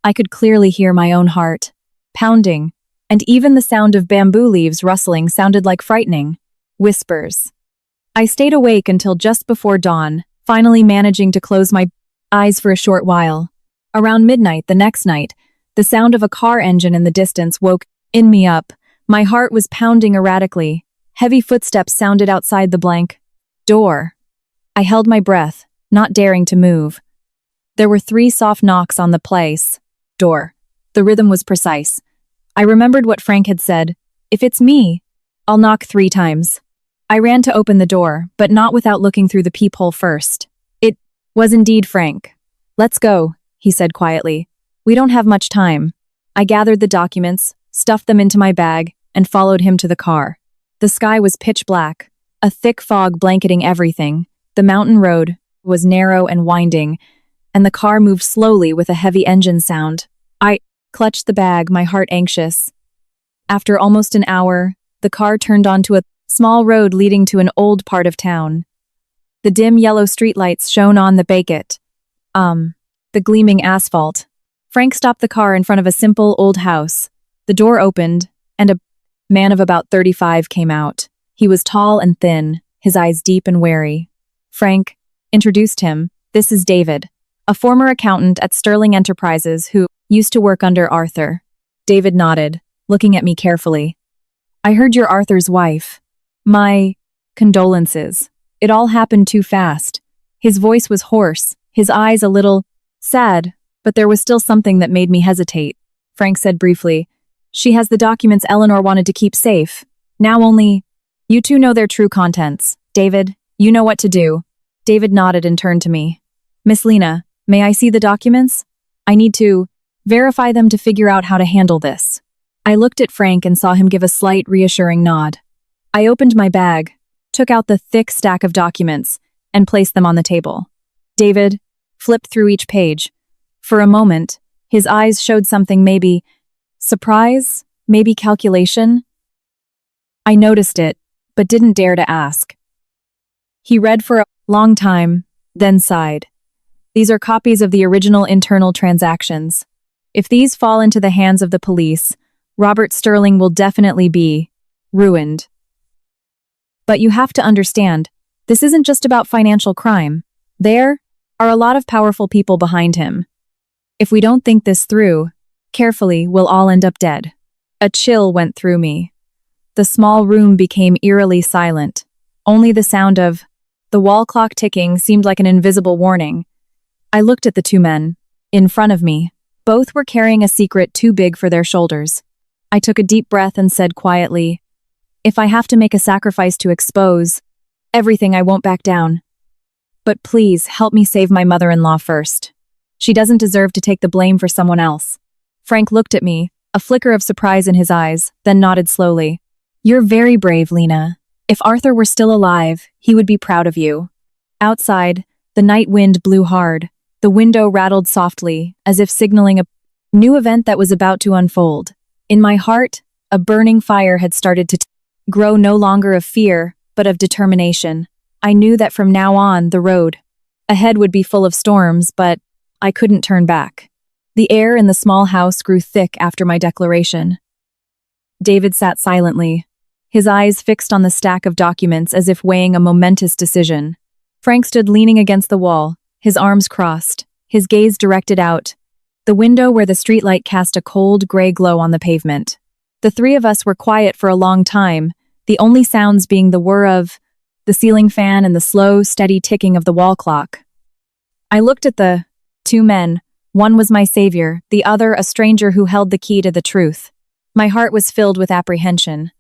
I could clearly hear my own heart pounding, and even the sound of bamboo leaves rustling sounded like frightening whispers. I stayed awake until just before dawn, finally managing to close my eyes for a short while. Around midnight the next night, the sound of a car engine in the distance woke me up. My heart was pounding erratically. Heavy footsteps sounded outside the blank door. I held my breath, not daring to move. There were 3 soft knocks on the place door. The rhythm was precise. I remembered what Frank had said. If it's me, I'll knock 3 times. I ran to open the door, but not without looking through the peephole first. It was indeed Frank. "Let's go," he said quietly. "We don't have much time." I gathered the documents, stuffed them into my bag, and followed him to the car. The sky was pitch black, a thick fog blanketing everything. The mountain road was narrow and winding, and the car moved slowly with a heavy engine sound. I clutched the bag, my heart anxious. After almost an hour, the car turned onto a small road leading to an old part of town. The dim yellow streetlights shone on the gleaming asphalt. Frank stopped the car in front of a simple old house. The door opened, and a man of about 35 came out. He was tall and thin, his eyes deep and wary. Frank introduced him. "This is David, a former accountant at Sterling Enterprises who used to work under Arthur." David nodded, looking at me carefully. "I heard you're Arthur's wife. My condolences. It all happened too fast." His voice was hoarse, his eyes a little sad, but there was still something that made me hesitate. Frank said briefly, "She has the documents Eleanor wanted to keep safe. Now only you two know their true contents. David, you know what to do." David nodded and turned to me. "Miss Lena, may I see the documents? I need to verify them to figure out how to handle this." I looked at Frank and saw him give a slight, reassuring nod. I opened my bag, took out the thick stack of documents, and placed them on the table. David flipped through each page. For a moment, his eyes showed something, maybe surprise, maybe calculation. I noticed it, but didn't dare to ask. He read for a long time, then sighed. "These are copies of the original internal transactions. If these fall into the hands of the police, Robert Sterling will definitely be ruined. But you have to understand, this isn't just about financial crime. There are a lot of powerful people behind him. If we don't think this through carefully, we'll all end up dead." A chill went through me. The small room became eerily silent. Only the sound of the wall clock ticking seemed like an invisible warning. I looked at the 2 men in front of me. Both were carrying a secret too big for their shoulders. I took a deep breath and said quietly, "If I have to make a sacrifice to expose everything, I won't back down. But please help me save my mother-in-law first. She doesn't deserve to take the blame for someone else." Frank looked at me, a flicker of surprise in his eyes, then nodded slowly. "You're very brave, Lena. If Arthur were still alive, he would be proud of you." Outside, the night wind blew hard. The window rattled softly, as if signaling a new event that was about to unfold. In my heart, a burning fire had started to grow, no longer of fear, but of determination. I knew that from now on, the road ahead would be full of storms, but I couldn't turn back. The air in the small house grew thick after my declaration. David sat silently, his eyes fixed on the stack of documents as if weighing a momentous decision. Frank stood leaning against the wall, his arms crossed, his gaze directed out, the window where the streetlight cast a cold, gray glow on the pavement. The 3 of us were quiet for a long time, the only sounds being the whir of the ceiling fan and the slow, steady ticking of the wall clock. I looked at the two men. One was my savior, the other a stranger who held the key to the truth. My heart was filled with apprehension.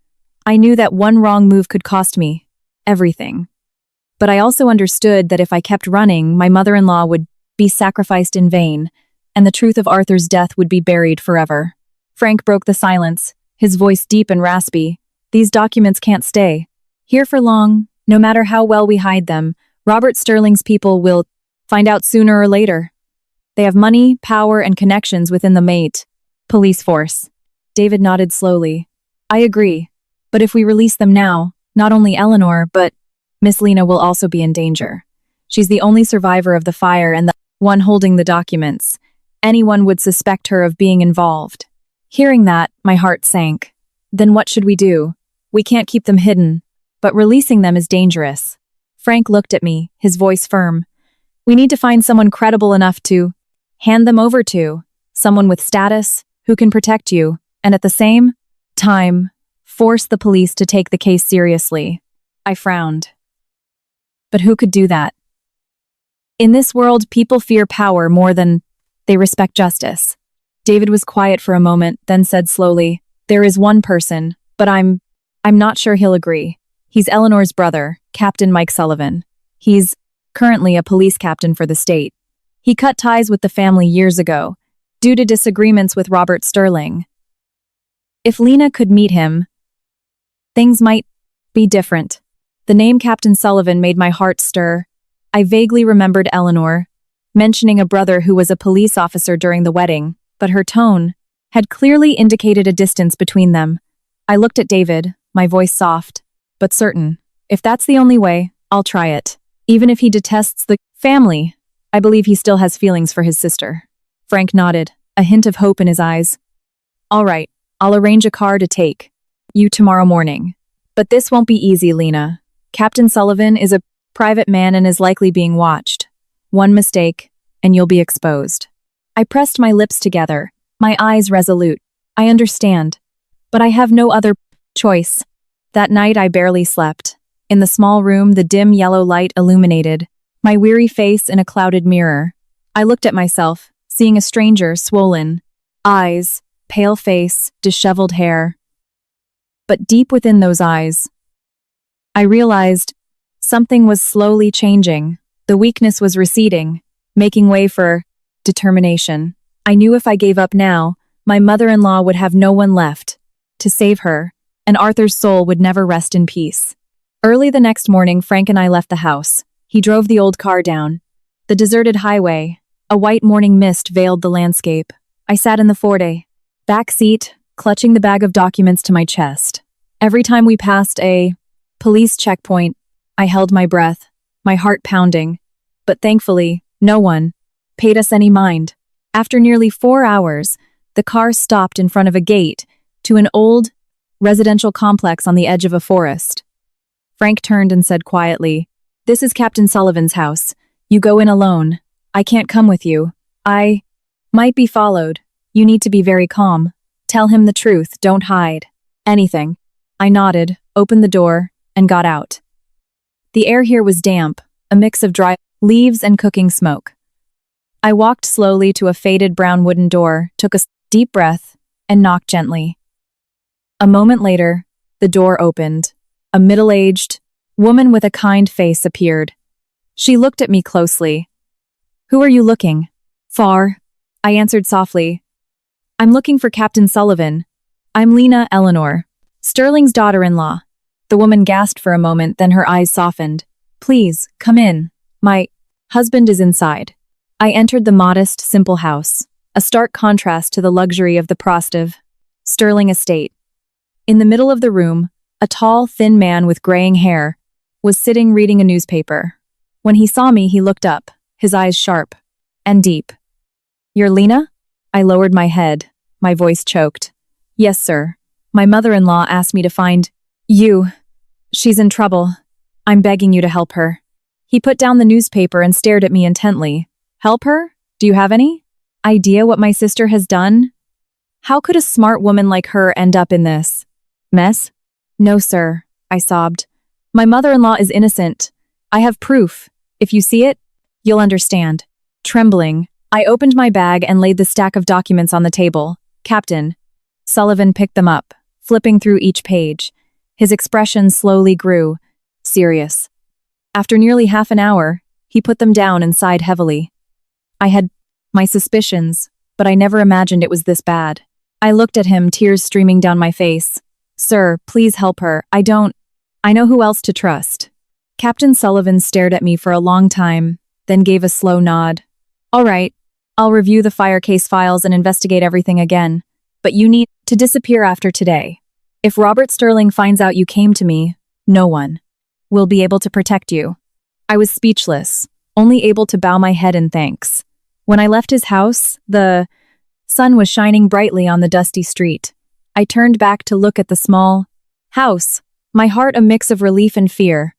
I knew that one wrong move could cost me everything. But I also understood that if I kept running, my mother-in-law would be sacrificed in vain, and the truth of Arthur's death would be buried forever. Frank broke the silence, his voice deep and raspy. These documents can't stay here for long. No matter how well we hide them, Robert Sterling's people will find out sooner or later. They have money, power, and connections within the Mate police force. David nodded slowly. I agree. But if we release them now, not only Eleanor, but Miss Lena will also be in danger. She's the only survivor of the fire and the one holding the documents. Anyone would suspect her of being involved. Hearing that, my heart sank. Then what should we do? We can't keep them hidden, but releasing them is dangerous. Frank looked at me, his voice firm. We need to find someone credible enough to hand them over to, someone with status, who can protect you, and at the same time, force the police to take the case seriously. I frowned. But who could do that? In this world, people fear power more than they respect justice. David was quiet for a moment, then said slowly, There is one person, but I'm not sure he'll agree. He's Eleanor's brother, Captain Mike Sullivan. He's currently a police captain for the state. He cut ties with the family years ago, due to disagreements with Robert Sterling. If Lena could meet him, things might be different. The name Captain Sullivan made my heart stir. I vaguely remembered Eleanor mentioning a brother who was a police officer during the wedding, but her tone had clearly indicated a distance between them. I looked at David, my voice soft, but certain. If that's the only way, I'll try it. Even if he detests the family, I believe he still has feelings for his sister. Frank nodded, a hint of hope in his eyes. All right, I'll arrange a car to take you tomorrow morning. But this won't be easy, Lena. Captain Sullivan is a private man and is likely being watched. One mistake, and you'll be exposed. I pressed my lips together, my eyes resolute. I understand, but I have no other choice. That night I barely slept. In the small room, the dim yellow light illuminated my weary face in a clouded mirror. I looked at myself, seeing a stranger, swollen eyes, pale face, disheveled hair. But deep within those eyes, I realized something was slowly changing. The weakness was receding, making way for determination. I knew if I gave up now, my mother-in-law would have no one left to save her, and Arthur's soul would never rest in peace. Early the next morning, Frank and I left the house. He drove the old car down the deserted highway. A white morning mist veiled the landscape. I sat in the Ford back seat, clutching the bag of documents to my chest. Every time we passed a police checkpoint, I held my breath, my heart pounding. But thankfully, no one paid us any mind. After nearly 4 hours, the car stopped in front of a gate to an old residential complex on the edge of a forest. Frank turned and said quietly, This is Captain Sullivan's house. You go in alone. I can't come with you. I might be followed. You need to be very calm. Tell him the truth. Don't hide anything. I nodded, opened the door, and got out. The air here was damp, a mix of dry leaves and cooking smoke. I walked slowly to a faded brown wooden door, took a deep breath, and knocked gently. A moment later, the door opened. A middle-aged woman with a kind face appeared. She looked at me closely. Who are you looking for? I answered softly. I'm looking for Captain Sullivan. I'm Lena Eleanor, Sterling's daughter-in-law. The woman gasped for a moment, then her eyes softened. Please, come in. My husband is inside. I entered the modest, simple house, a stark contrast to the luxury of the Prostive Sterling estate. In the middle of the room, a tall, thin man with graying hair was sitting reading a newspaper. When he saw me, he looked up, his eyes sharp and deep. You're Lena? I lowered my head, my voice choked. Yes, sir. My mother-in-law asked me to find you. She's in trouble. I'm begging you to help her. He put down the newspaper and stared at me intently. Help her? Do you have any idea what my sister has done? How could a smart woman like her end up in this mess? No, sir, I sobbed. My mother-in-law is innocent. I have proof. If you see it, you'll understand. Trembling, I opened my bag and laid the stack of documents on the table. Captain. Sullivan picked them up, flipping through each page. His expression slowly grew, serious. After nearly half an hour, he put them down and sighed heavily. I had my suspicions, but I never imagined it was this bad. I looked at him, tears streaming down my face. Sir, please help her. I know who else to trust. Captain Sullivan stared at me for a long time, then gave a slow nod. All right, I'll review the fire case files and investigate everything again, but you need to disappear after today. If Robert Sterling finds out you came to me, no one will be able to protect you. I was speechless, only able to bow my head in thanks. When I left his house, the sun was shining brightly on the dusty street. I turned back to look at the small house, my heart a mix of relief and fear.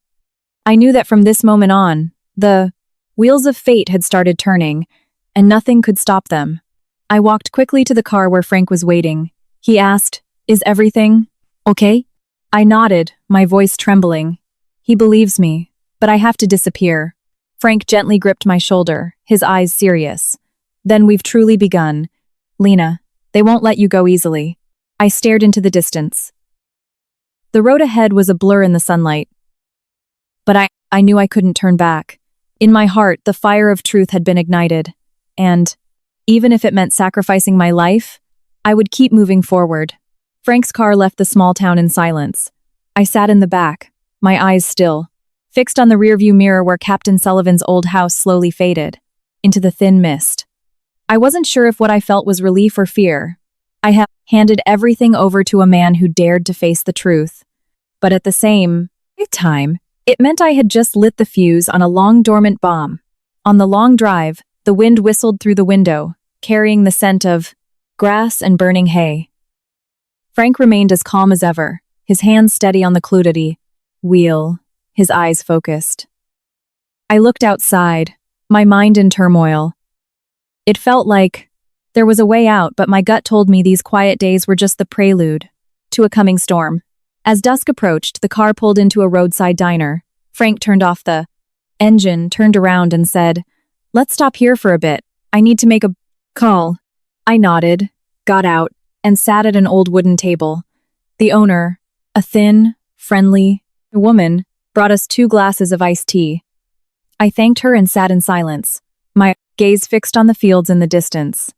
I knew that from this moment on, the wheels of fate had started turning, and nothing could stop them. I walked quickly to the car where Frank was waiting. He asked, "Is everything okay?" I nodded, my voice trembling. He believes me, but I have to disappear. Frank gently gripped my shoulder, his eyes serious. Then we've truly begun. Lena, they won't let you go easily. I stared into the distance. The road ahead was a blur in the sunlight. But I knew I couldn't turn back. In my heart, the fire of truth had been ignited. And, even if it meant sacrificing my life, I would keep moving forward. Frank's car left the small town in silence. I sat in the back, my eyes still, fixed on the rearview mirror where Captain Sullivan's old house slowly faded into the thin mist. I wasn't sure if what I felt was relief or fear. I had handed everything over to a man who dared to face the truth. But at the same time, it meant I had just lit the fuse on a long-dormant bomb. On the long drive, the wind whistled through the window, carrying the scent of grass and burning hay. Frank remained as calm as ever, his hands steady on the clutity wheel, his eyes focused. I looked outside, my mind in turmoil. It felt like there was a way out, but my gut told me these quiet days were just the prelude to a coming storm. As dusk approached, the car pulled into a roadside diner. Frank turned off the engine, turned around and said, "Let's stop here for a bit. I need to make a call." I nodded, got out, and sat at an old wooden table. The owner, a thin, friendly woman, brought us 2 glasses of iced tea. I thanked her and sat in silence, my gaze fixed on the fields in the distance.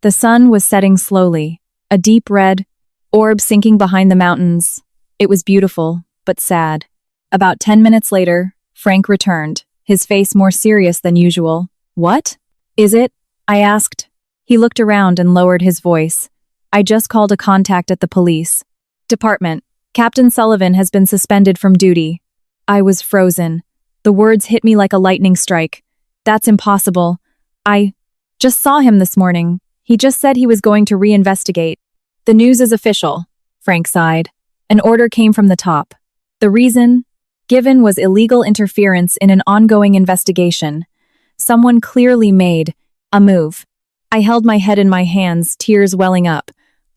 The sun was setting slowly, a deep red orb sinking behind the mountains. It was beautiful, but sad. About 10 minutes later, Frank returned, his face more serious than usual. "What is it?" I asked. He looked around and lowered his voice. "I just called a contact at the police department. Captain Sullivan has been suspended from duty." I was frozen. The words hit me like a lightning strike. "That's impossible. I just saw him this morning. He just said he was going to reinvestigate." "The news is official," Frank sighed. "An order came from the top. The reason given was illegal interference in an ongoing investigation. Someone clearly made a move." I held my head in my hands, tears welling up.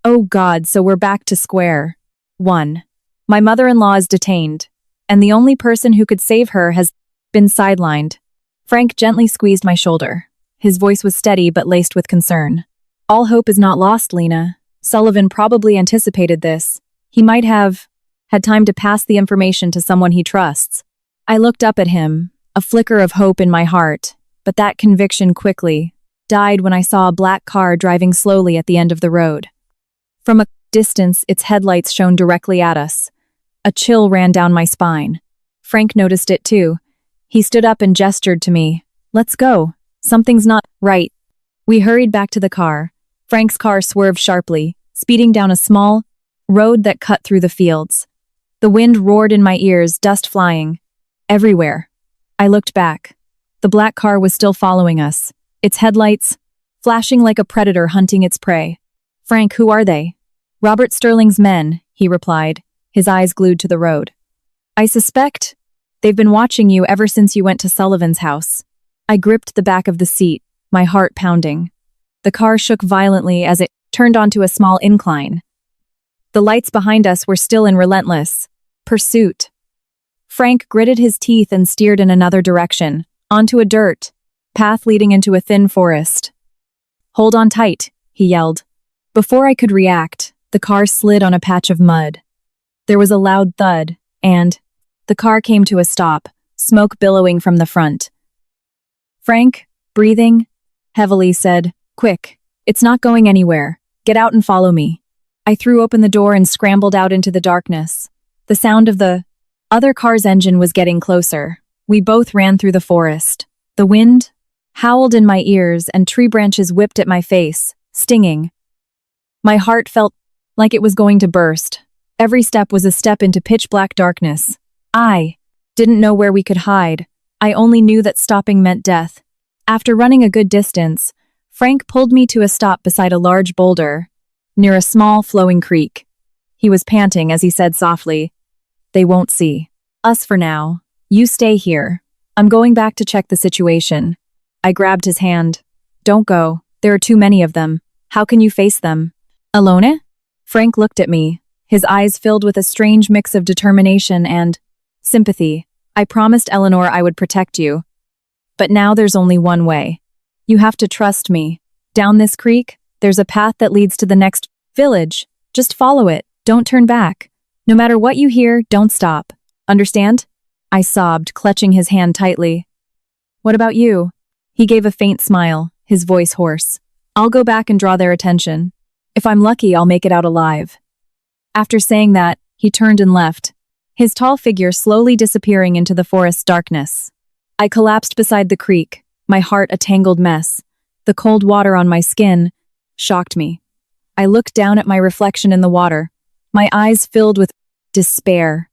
Oh God, so we're back to square one. My mother-in-law is detained, and the only person who could save her has been sidelined. Frank gently squeezed my shoulder. His voice was steady but laced with concern. "All hope is not lost, Lena. Sullivan probably anticipated this. He might have had time to pass the information to someone he trusts." I looked up at him, a flicker of hope in my heart, but that conviction quickly died when I saw a black car driving slowly at the end of the road. From a distance, its headlights shone directly at us. A chill ran down my spine. Frank noticed it too. He stood up and gestured to me. "Let's go. Something's not right." We hurried back to the car. Frank's car swerved sharply, speeding down a small road that cut through the fields. The wind roared in my ears, dust flying everywhere. I looked back. The black car was still following us, its headlights flashing like a predator hunting its prey. "Frank, who are they?" "Robert Sterling's men," he replied, his eyes glued to the road. "I suspect they've been watching you ever since you went to Sullivan's house." I gripped the back of the seat, my heart pounding. The car shook violently as it turned onto a small incline. The lights behind us were still in relentless pursuit. Frank gritted his teeth and steered in another direction, onto a dirt path leading into a thin forest. "Hold on tight," he yelled. Before I could react, the car slid on a patch of mud. There was a loud thud, and the car came to a stop, smoke billowing from the front. Frank, breathing heavily, said, "Quick, it's not going anywhere. Get out and follow me." I threw open the door and scrambled out into the darkness. The sound of the other car's engine was getting closer. We both ran through the forest. The wind howled in my ears and tree branches whipped at my face, stinging. My heart felt like it was going to burst. Every step was a step into pitch-black darkness. I didn't know where we could hide. I only knew that stopping meant death. After running a good distance, Frank pulled me to a stop beside a large boulder, near a small, flowing creek. He was panting as he said softly, "They won't see us for now. You stay here. I'm going back to check the situation." I grabbed his hand. "Don't go. There are too many of them. How can you face them? Alone?" Frank looked at me, his eyes filled with a strange mix of determination and sympathy. "I promised Eleanor I would protect you. But now there's only one way. You have to trust me. Down this creek, there's a path that leads to the next village. Just follow it. Don't turn back. No matter what you hear, don't stop. Understand?" I sobbed, clutching his hand tightly. "What about you?" He gave a faint smile, his voice hoarse. "I'll go back and draw their attention. If I'm lucky, I'll make it out alive." After saying that, he turned and left, his tall figure slowly disappearing into the forest's darkness. I collapsed beside the creek, my heart a tangled mess. The cold water on my skin shocked me. I looked down at my reflection in the water, my eyes filled with despair.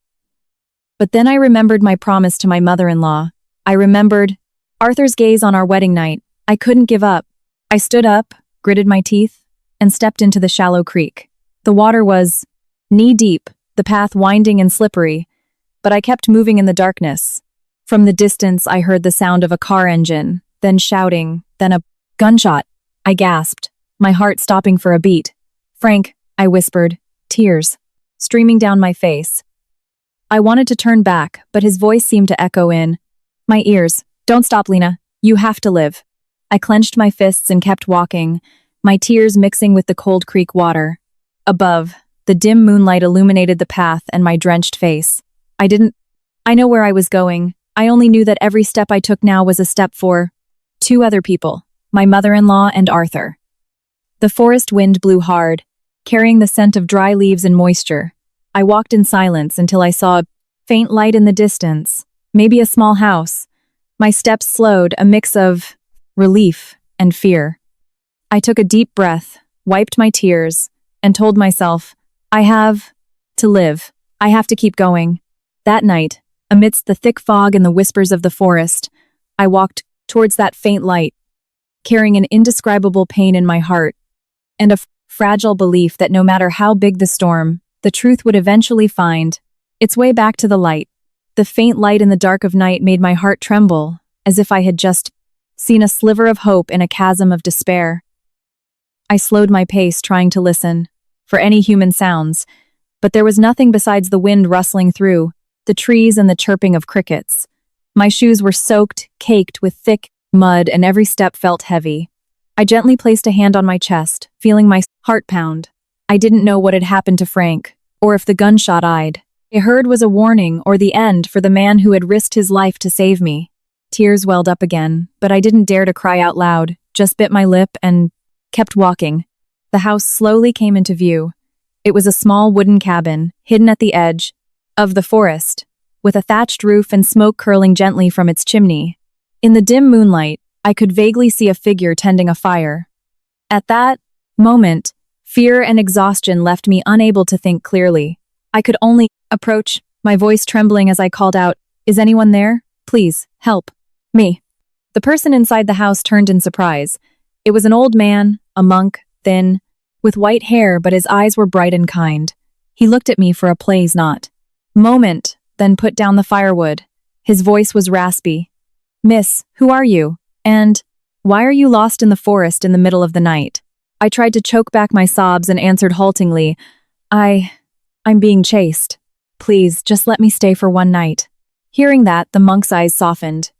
But then I remembered my promise to my mother-in-law. I remembered Arthur's gaze on our wedding night. I couldn't give up. I stood up, gritted my teeth, and stepped into the shallow creek. The water was knee-deep, the path winding and slippery, but I kept moving in the darkness. From the distance, I heard the sound of a car engine, then shouting, then a gunshot. I gasped, my heart stopping for a beat. "Frank," I whispered, tears streaming down my face. I wanted to turn back, but his voice seemed to echo in my ears. "Don't stop, Lena. You have to live." I clenched my fists and kept walking, my tears mixing with the cold creek water. Above, the dim moonlight illuminated the path and my drenched face. I know where I was going. I only knew that every step I took now was a step for two other people, my mother-in-law and Arthur. The forest wind blew hard, carrying the scent of dry leaves and moisture. I walked in silence until I saw a faint light in the distance, maybe a small house. My steps slowed, a mix of relief and fear. I took a deep breath, wiped my tears, and told myself, I have to live. I have to keep going. That night, amidst the thick fog and the whispers of the forest, I walked towards that faint light, carrying an indescribable pain in my heart and a fragile belief that no matter how big the storm, the truth would eventually find its way back to the light. The faint light in the dark of night made my heart tremble, as if I had just seen a sliver of hope in a chasm of despair. I slowed my pace, trying to listen for any human sounds, but there was nothing besides the wind rustling through the trees and the chirping of crickets. My shoes were soaked, caked with thick mud, and every step felt heavy. I gently placed a hand on my chest, feeling my heart pound. I didn't know what had happened to Frank, or if the gunshot I heard was a warning or the end for the man who had risked his life to save me. Tears welled up again, but I didn't dare to cry out loud, just bit my lip and kept walking. The house slowly came into view. It was a small wooden cabin, hidden at the edge of the forest, with a thatched roof and smoke curling gently from its chimney. In the dim moonlight, I could vaguely see a figure tending a fire. At that moment, fear and exhaustion left me unable to think clearly. I could only approach, my voice trembling as I called out, "Is anyone there? Please, help me." The person inside the house turned in surprise. It was an old man, a monk, thin, with white hair, but his eyes were bright and kind. He looked at me for a pleased moment, then put down the firewood. His voice was raspy. "Miss, who are you? And why are you lost in the forest in the middle of the night?" I tried to choke back my sobs and answered haltingly, I'm being chased. Please, just let me stay for one night." Hearing that, the monk's eyes softened.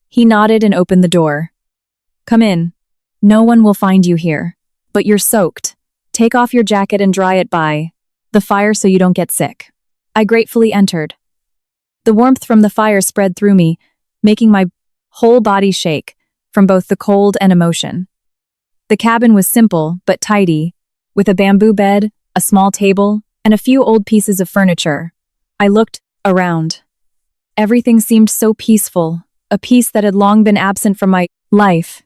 He nodded and opened the door. Come in. No one will find you here. But you're soaked. Take off your jacket and dry it by the fire so you don't get sick. I gratefully entered. The warmth from the fire spread through me, making my whole body shake from both the cold and emotion. The cabin was simple but tidy, with a bamboo bed, a small table, and a few old pieces of furniture. I looked around. Everything seemed so peaceful, a peace that had long been absent from my life.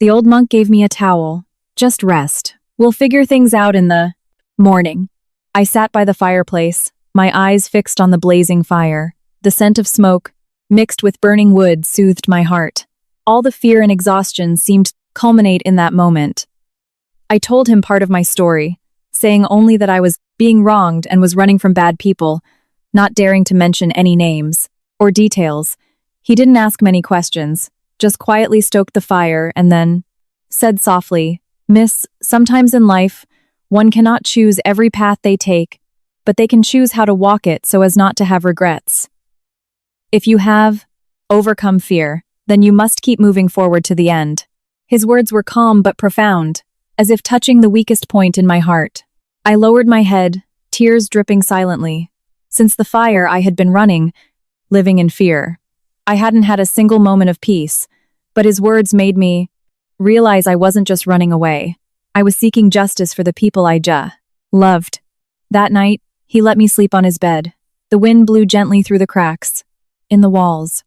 The old monk gave me a towel. Just rest. We'll figure things out in the morning. I sat by the fireplace, my eyes fixed on the blazing fire. The scent of smoke, mixed with burning wood, soothed my heart. All the fear and exhaustion seemed to culminate in that moment. I told him part of my story, saying only that I was being wronged and was running from bad people, not daring to mention any names or details. He didn't ask many questions, just quietly stoked the fire and then said softly, "Miss, sometimes in life, one cannot choose every path they take, but they can choose how to walk it so as not to have regrets. If you have overcome fear, then you must keep moving forward to the end." His words were calm but profound, as if touching the weakest point in my heart. I lowered my head, tears dripping silently. Since the fire, I had been running, living in fear. I hadn't had a single moment of peace, but his words made me realize I wasn't just running away. I was seeking justice for the people I loved. That night, he let me sleep on his bed. The wind blew gently through the cracks in the walls.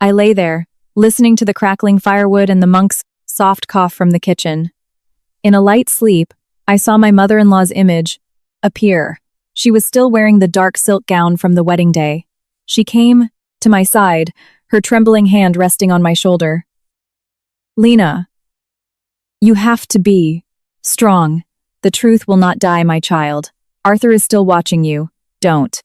I lay there, listening to the crackling firewood and the monk's soft cough from the kitchen. In a light sleep, I saw my mother-in-law's image appear. She was still wearing the dark silk gown from the wedding day. She came to my side, her trembling hand resting on my shoulder. "Lena, you have to be strong. The truth will not die, my child. Arthur is still watching you. Don't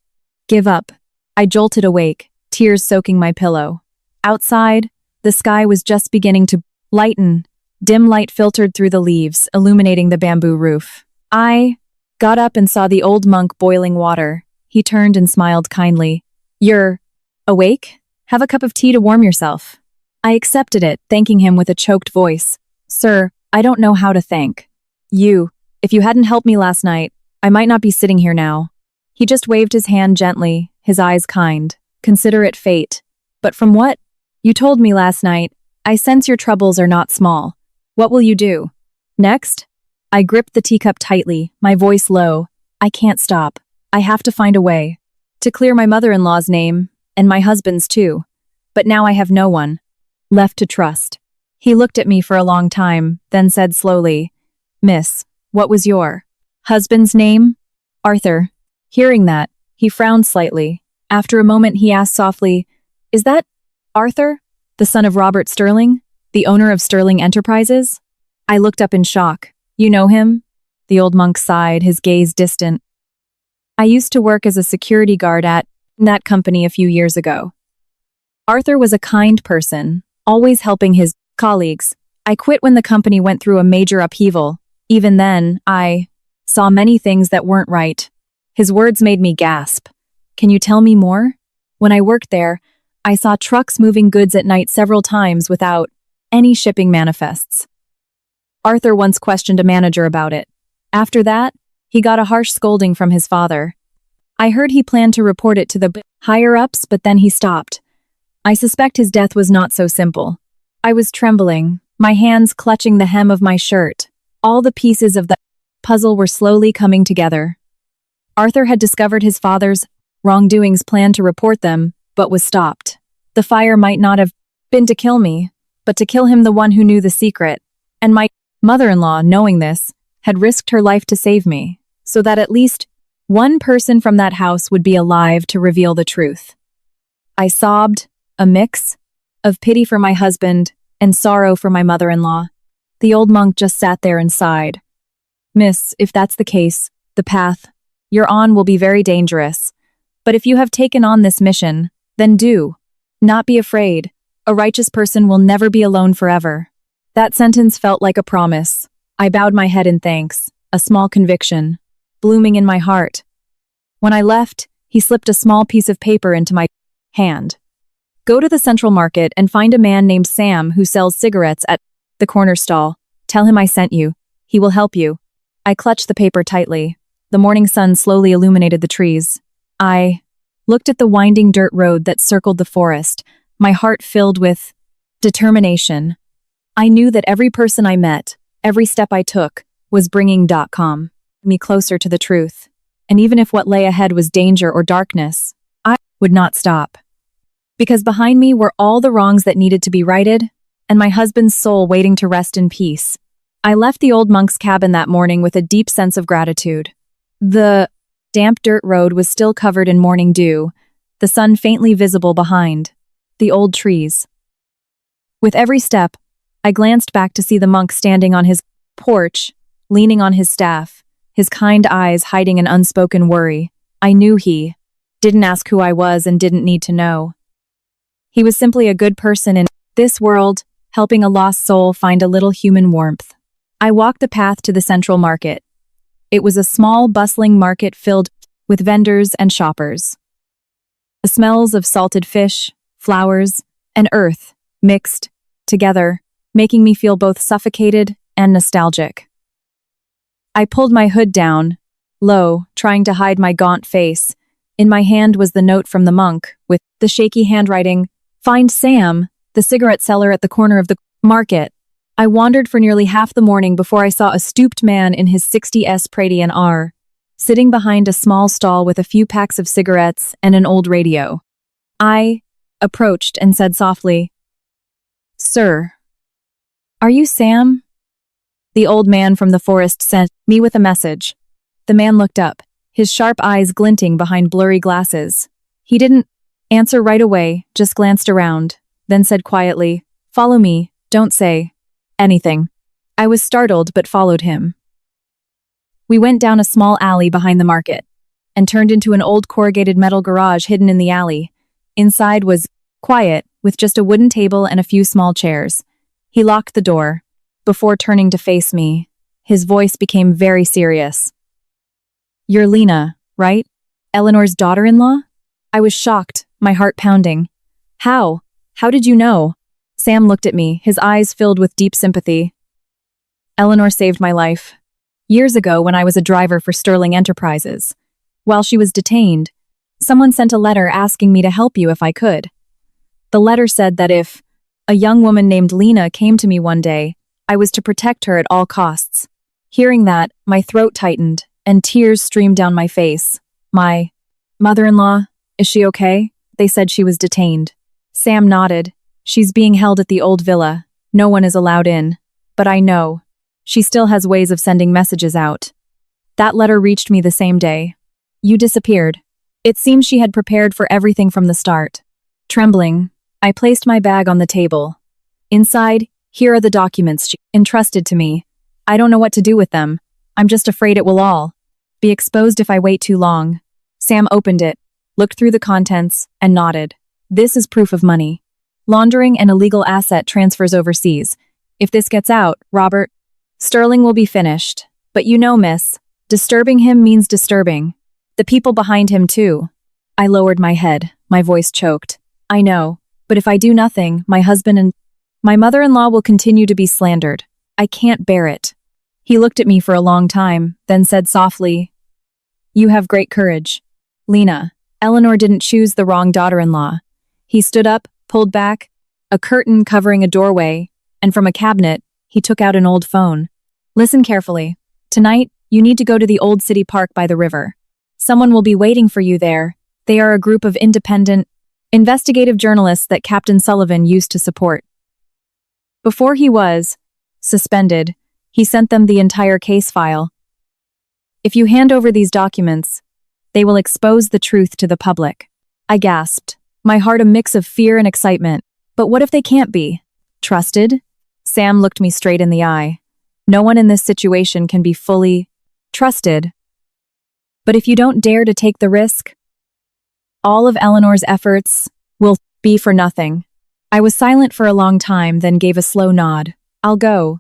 give up." I jolted awake, tears soaking my pillow. Outside, the sky was just beginning to lighten. Dim light filtered through the leaves, illuminating the bamboo roof. I got up and saw the old monk boiling water. He turned and smiled kindly. "You're awake? Have a cup of tea to warm yourself." I accepted it, thanking him with a choked voice. "Sir, I don't know how to thank you. If you hadn't helped me last night, I might not be sitting here now." He just waved his hand gently, his eyes kind. "Considerate fate. But from what you told me last night, I sense your troubles are not small. What will you do next?" I gripped the teacup tightly, my voice low. "I can't stop. I have to find a way to clear my mother-in-law's name, and my husband's too. But now I have no one left to trust." He looked at me for a long time, then said slowly, "Miss, what was your husband's name?" "Arthur." Hearing that, he frowned slightly. After a moment, he asked softly, "Is that Arthur, the son of Robert Sterling, the owner of Sterling Enterprises?" I looked up in shock. "You know him?" The old monk sighed, his gaze distant. "I used to work as a security guard at that company a few years ago. Arthur was a kind person, always helping his colleagues. I quit when the company went through a major upheaval. Even then, I saw many things that weren't right." His words made me gasp. "Can you tell me more?" "When I worked there, I saw trucks moving goods at night several times without any shipping manifests. Arthur once questioned a manager about it. After that, he got a harsh scolding from his father. I heard he planned to report it to the higher-ups, but then he stopped. I suspect his death was not so simple." I was trembling, my hands clutching the hem of my shirt. All the pieces of the puzzle were slowly coming together. Arthur had discovered his father's wrongdoings, planned to report them, but was stopped. The fire might not have been to kill me, but to kill him, the one who knew the secret. And my mother-in-law, knowing this, had risked her life to save me, so that at least one person from that house would be alive to reveal the truth. I sobbed, a mix of pity for my husband and sorrow for my mother-in-law. The old monk just sat there and sighed. "Miss, if that's the case, the path you're on will be very dangerous. But if you have taken on this mission, then do not be afraid. A righteous person will never be alone forever." That sentence felt like a promise. I bowed my head in thanks, a small conviction blooming in my heart. When I left, he slipped a small piece of paper into my hand. Go to the Central Market and find a man named Sam who sells cigarettes at the corner stall. Tell him I sent you. He will help you. I clutched the paper tightly. The morning sun slowly illuminated the trees. I looked at the winding dirt road that circled the forest, my heart filled with determination. I knew that every person I met, every step I took, was bringing me closer to the truth. And even if what lay ahead was danger or darkness, I would not stop. Because behind me were all the wrongs that needed to be righted, and my husband's soul waiting to rest in peace. I left the old monk's cabin that morning with a deep sense of gratitude. The damp dirt road was still covered in morning dew, the sun faintly visible behind the old trees. With every step, I glanced back to see the monk standing on his porch, leaning on his staff, his kind eyes hiding an unspoken worry. I knew he didn't ask who I was and didn't need to know. He was simply a good person in this world, helping a lost soul find a little human warmth. I walked the path to the Central Market. It was a small, bustling market filled with vendors and shoppers. The smells of salted fish, flowers, and earth mixed together, making me feel both suffocated and nostalgic. I pulled my hood down, low, trying to hide my gaunt face. In my hand was the note from the monk, with the shaky handwriting, "Find Sam, the cigarette seller at the corner of the market." I wandered for nearly half the morning before I saw a stooped man in his 60s Palladian R, sitting behind a small stall with a few packs of cigarettes and an old radio. I approached and said softly, "Sir, are you Sam?" The old man from the forest sent me with a message. The man looked up, his sharp eyes glinting behind blurry glasses. He didn't answer right away, just glanced around, then said quietly, "Follow me, don't say anything." I was startled but followed him. We went down a small alley behind the market and turned into an old corrugated metal garage hidden in the alley. Inside was quiet, with just a wooden table and a few small chairs. He locked the door. Before turning to face me, his voice became very serious. "You're Lena, right? Eleanor's daughter-in-law?" I was shocked, my heart pounding. How? How did you know?" Sam looked at me, his eyes filled with deep sympathy. "Eleanor saved my life. Years ago when I was a driver for Sterling Enterprises. While she was detained, someone sent a letter asking me to help you if I could. The letter said that if a young woman named Lena came to me one day, I was to protect her at all costs." Hearing that, my throat tightened, and tears streamed down my face. "My mother-in-law, is she okay?" They said she was detained. Sam nodded. "She's being held at the old villa. No one is allowed in. But I know. She still has ways of sending messages out. That letter reached me the same day. You disappeared." It seems she had prepared for everything from the start. Trembling, I placed my bag on the table. Inside, here are the documents she entrusted to me. I don't know what to do with them. I'm just afraid it will all be exposed if I wait too long. Sam opened it, looked through the contents, and nodded. "This is proof of money. Laundering and illegal asset transfers overseas. If this gets out, Robert Sterling will be finished. But you know, miss, disturbing him means disturbing the people behind him too." I lowered my head, my voice choked. "I know, but if I do nothing, my husband and my mother-in-law will continue to be slandered. I can't bear it." He looked at me for a long time, then said softly, "You have great courage. Lena, Eleanor didn't choose the wrong daughter-in-law." He stood up, pulled back, a curtain covering a doorway, and from a cabinet, he took out an old phone. "Listen carefully. Tonight, you need to go to the old city park by the river. Someone will be waiting for you there. They are a group of independent, investigative journalists that Captain Sullivan used to support. Before he was suspended, he sent them the entire case file. If you hand over these documents, they will expose the truth to the public." I gasped, my heart a mix of fear and excitement. But what if they can't be trusted? Sam looked me straight in the eye. "No one in this situation can be fully trusted. But if you don't dare to take the risk, all of Eleanor's efforts will be for nothing." I was silent for a long time, then gave a slow nod. "I'll go."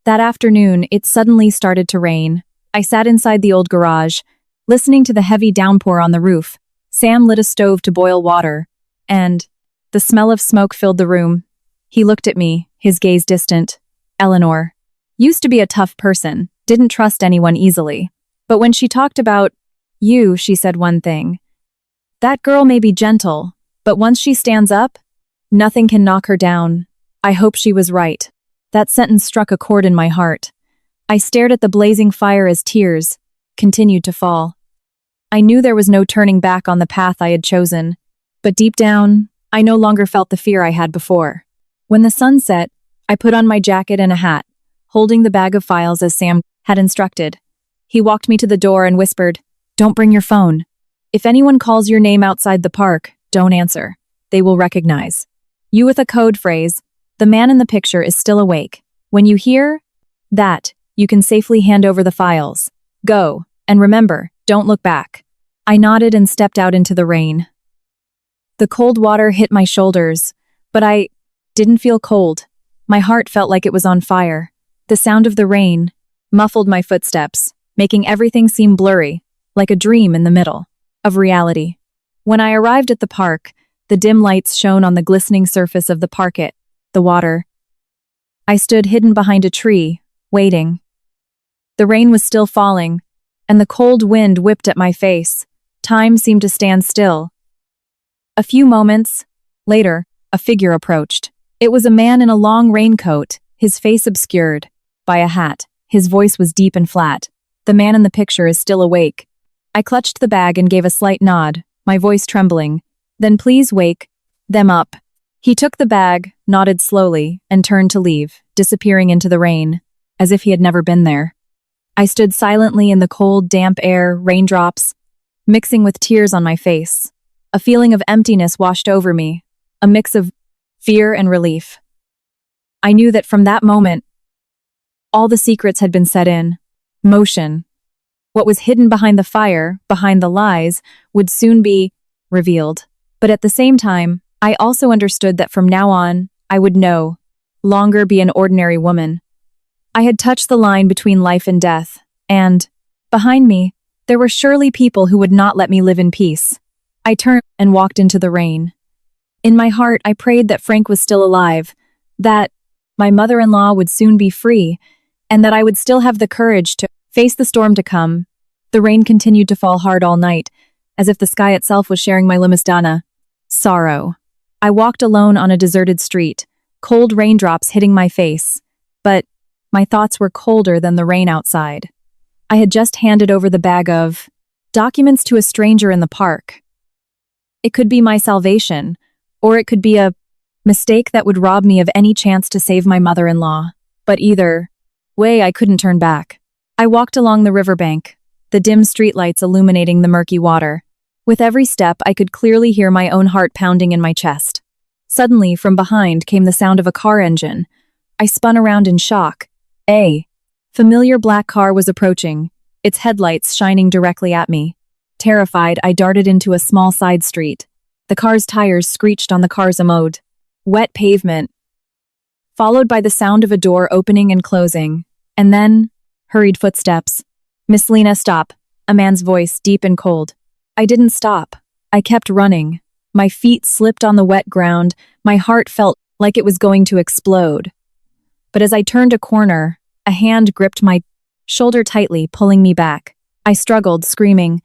That afternoon, it suddenly started to rain. I sat inside the old garage, listening to the heavy downpour on the roof. Sam lit a stove to boil water, and The smell of smoke filled the room. He looked at me, his gaze distant. Eleanor. Used to be a tough person, didn't trust anyone easily. But when she talked about you, she said one thing. That girl may be gentle, but once she stands up, nothing can knock her down. I hope she was right. That sentence struck a chord in my heart. I stared at the blazing fire as tears continued to fall. I knew there was no turning back on the path I had chosen, but deep down, I no longer felt the fear I had before. When the sun set, I put on my jacket and a hat, holding the bag of files as Sam had instructed. He walked me to the door and whispered, "Don't bring your phone. If anyone calls your name outside the park, don't answer. They will recognize you with a code phrase. The man in the picture is still awake. When you hear that, you can safely hand over the files. Go, and remember, don't look back." I nodded and stepped out into the rain. The cold water hit my shoulders, but I didn't feel cold. My heart felt like it was on fire. The sound of the rain muffled my footsteps, making everything seem blurry, like a dream in the middle of reality. When I arrived at the park, the dim lights shone on the glistening surface of the parquet, the water. I stood hidden behind a tree, waiting. The rain was still falling, and the cold wind whipped at my face. Time seemed to stand still. A few moments later, a figure approached. It was a man in a long raincoat, his face obscured by a hat. His voice was deep and flat. "The man in the picture is still awake." I clutched the bag and gave a slight nod, my voice trembling. "Then please wake them up." He took the bag, nodded slowly, and turned to leave, disappearing into the rain, as if he had never been there. I stood silently in the cold, damp air, raindrops mixing with tears on my face. A feeling of emptiness washed over me, a mix of fear and relief. I knew that from that moment, all the secrets had been set in motion. What was hidden behind the fire, behind the lies, would soon be revealed. But at the same time, I also understood that from now on, I would no longer be an ordinary woman. I had touched the line between life and death, and, behind me, there were surely people who would not let me live in peace. I turned and walked into the rain. In my heart, I prayed that Frank was still alive, that my mother-in-law would soon be free, and that I would still have the courage to face the storm to come. The rain continued to fall hard all night, as if the sky itself was sharing my limusdana. Sorrow. I walked alone on a deserted street, cold raindrops hitting my face, but my thoughts were colder than the rain outside. I had just handed over the bag of documents to a stranger in the park. It could be my salvation, or it could be a mistake that would rob me of any chance to save my mother-in-law. But either way, I couldn't turn back. I walked along the riverbank, the dim streetlights illuminating the murky water. With every step, I could clearly hear my own heart pounding in my chest. Suddenly, from behind came the sound of a car engine. I spun around in shock. A familiar black car was approaching, its headlights shining directly at me. Terrified, I darted into a small side street. The car's tires screeched on the car's mode. Wet pavement, followed by the sound of a door opening and closing, and then hurried footsteps. "Miss Lena, stop," a man's voice, deep and cold. I didn't stop. I kept running. My feet slipped on the wet ground, my heart felt like it was going to explode. But as I turned a corner, a hand gripped my shoulder tightly, pulling me back. I struggled, screaming,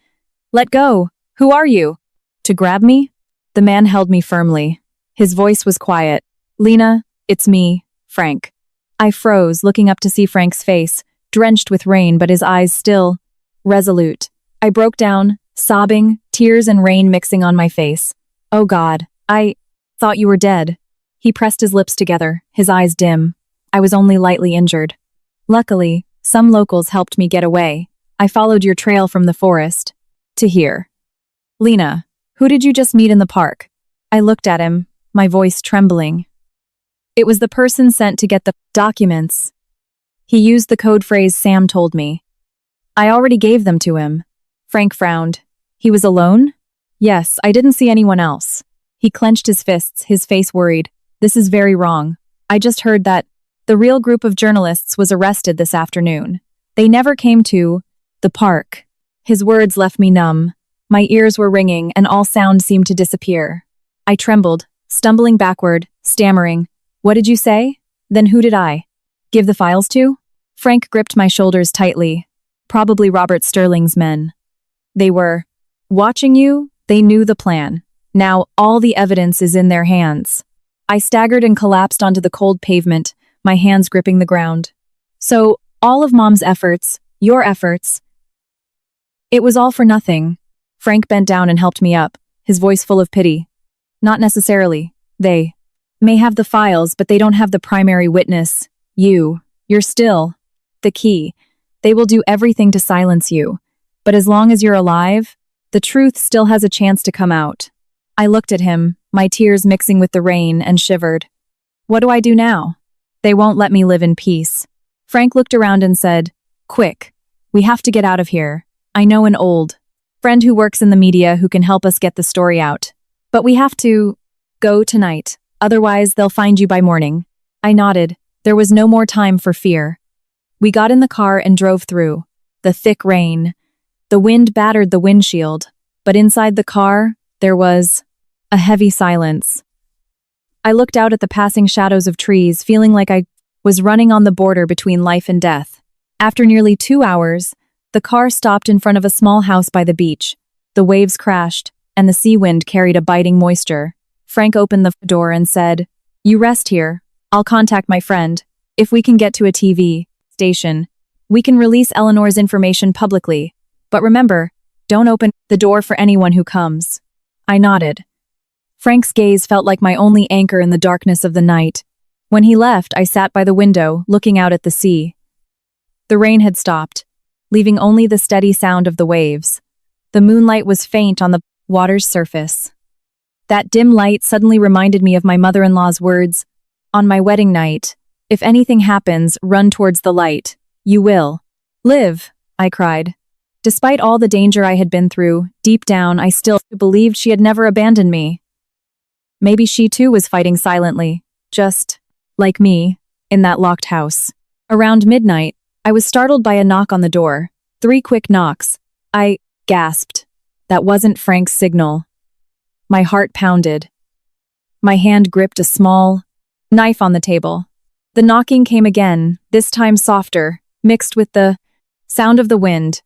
"Let go! Who are you?" To grab me? The man held me firmly. His voice was quiet. "Lena, it's me, Frank." I froze, looking up to see Frank's face, drenched with rain, but his eyes still resolute. I broke down, sobbing, tears and rain mixing on my face. "Oh God, I thought you were dead." He pressed his lips together, his eyes dim. I was only lightly injured. Luckily, some locals helped me get away. I followed your trail from the forest to here. "Lena, who did you just meet in the park?" I looked at him, my voice trembling. "It was the person sent to get the documents. He used the code phrase Sam told me. I already gave them to him." Frank frowned. "He was alone?" "Yes, I didn't see anyone else." He clenched his fists, his face worried. "This is very wrong. I just heard that the real group of journalists was arrested this afternoon. They never came to the park." His words left me numb. My ears were ringing and all sound seemed to disappear. I trembled, stumbling backward, stammering. What did you say? Then who did I give the files to? Frank gripped my shoulders tightly. Probably Robert Sterling's men. They were watching you. They knew the plan. Now all the evidence is in their hands. I staggered and collapsed onto the cold pavement, my hands gripping the ground. So, all of Mom's efforts, your efforts, it was all for nothing. Frank bent down and helped me up, his voice full of pity. Not necessarily. They may have the files, but they don't have the primary witness. You're still the key. They will do everything to silence you. But as long as you're alive, the truth still has a chance to come out. I looked at him, my tears mixing with the rain, and shivered. What do I do now? They won't let me live in peace. Frank looked around and said, Quick, we have to get out of here. I know an old friend who works in the media who can help us get the story out. But we have to go tonight. Otherwise, they'll find you by morning. I nodded. There was no more time for fear. We got in the car and drove through. The thick rain. The wind battered the windshield. But inside the car, there was a heavy silence. I looked out at the passing shadows of trees, feeling like I was running on the border between life and death. After nearly 2 hours, the car stopped in front of a small house by the beach. The waves crashed, and the sea wind carried a biting moisture. Frank opened the door and said, You rest here. I'll contact my friend. If we can get to a TV station, we can release Eleanor's information publicly. But remember, don't open the door for anyone who comes. I nodded. Frank's gaze felt like my only anchor in the darkness of the night. When he left, I sat by the window, looking out at the sea. The rain had stopped, leaving only the steady sound of the waves. The moonlight was faint on the water's surface. That dim light suddenly reminded me of my mother-in-law's words, on my wedding night, if anything happens, run towards the light. You will live, I cried. Despite all the danger I had been through, deep down I still believed she had never abandoned me. Maybe she too was fighting silently, just like me, in that locked house. Around midnight, I was startled by a knock on the door. 3 quick knocks. I gasped. That wasn't Frank's signal. My heart pounded. My hand gripped a small knife on the table. The knocking came again, this time softer, mixed with the sound of the wind.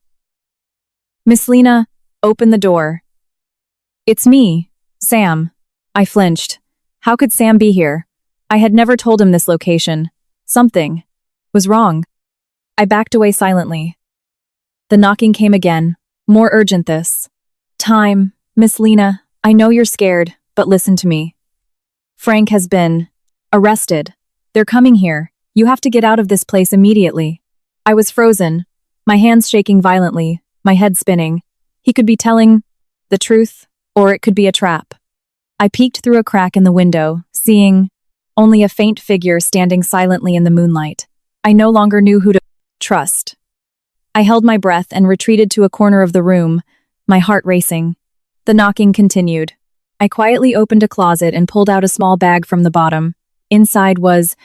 Miss Lena, open the door. It's me, Sam. I flinched. How could Sam be here? I had never told him this location. Something was wrong. I backed away silently. The knocking came again, more urgent this time. Miss Lena, I know you're scared, but listen to me. Frank has been arrested. They're coming here. You have to get out of this place immediately. I was frozen, my hands shaking violently, my head spinning. He could be telling the truth, or it could be a trap. I peeked through a crack in the window, seeing only a faint figure standing silently in the moonlight. I no longer knew who to trust. I held my breath and retreated to a corner of the room, my heart racing. The knocking continued. I quietly opened a closet and pulled out a small bag from the bottom. Inside was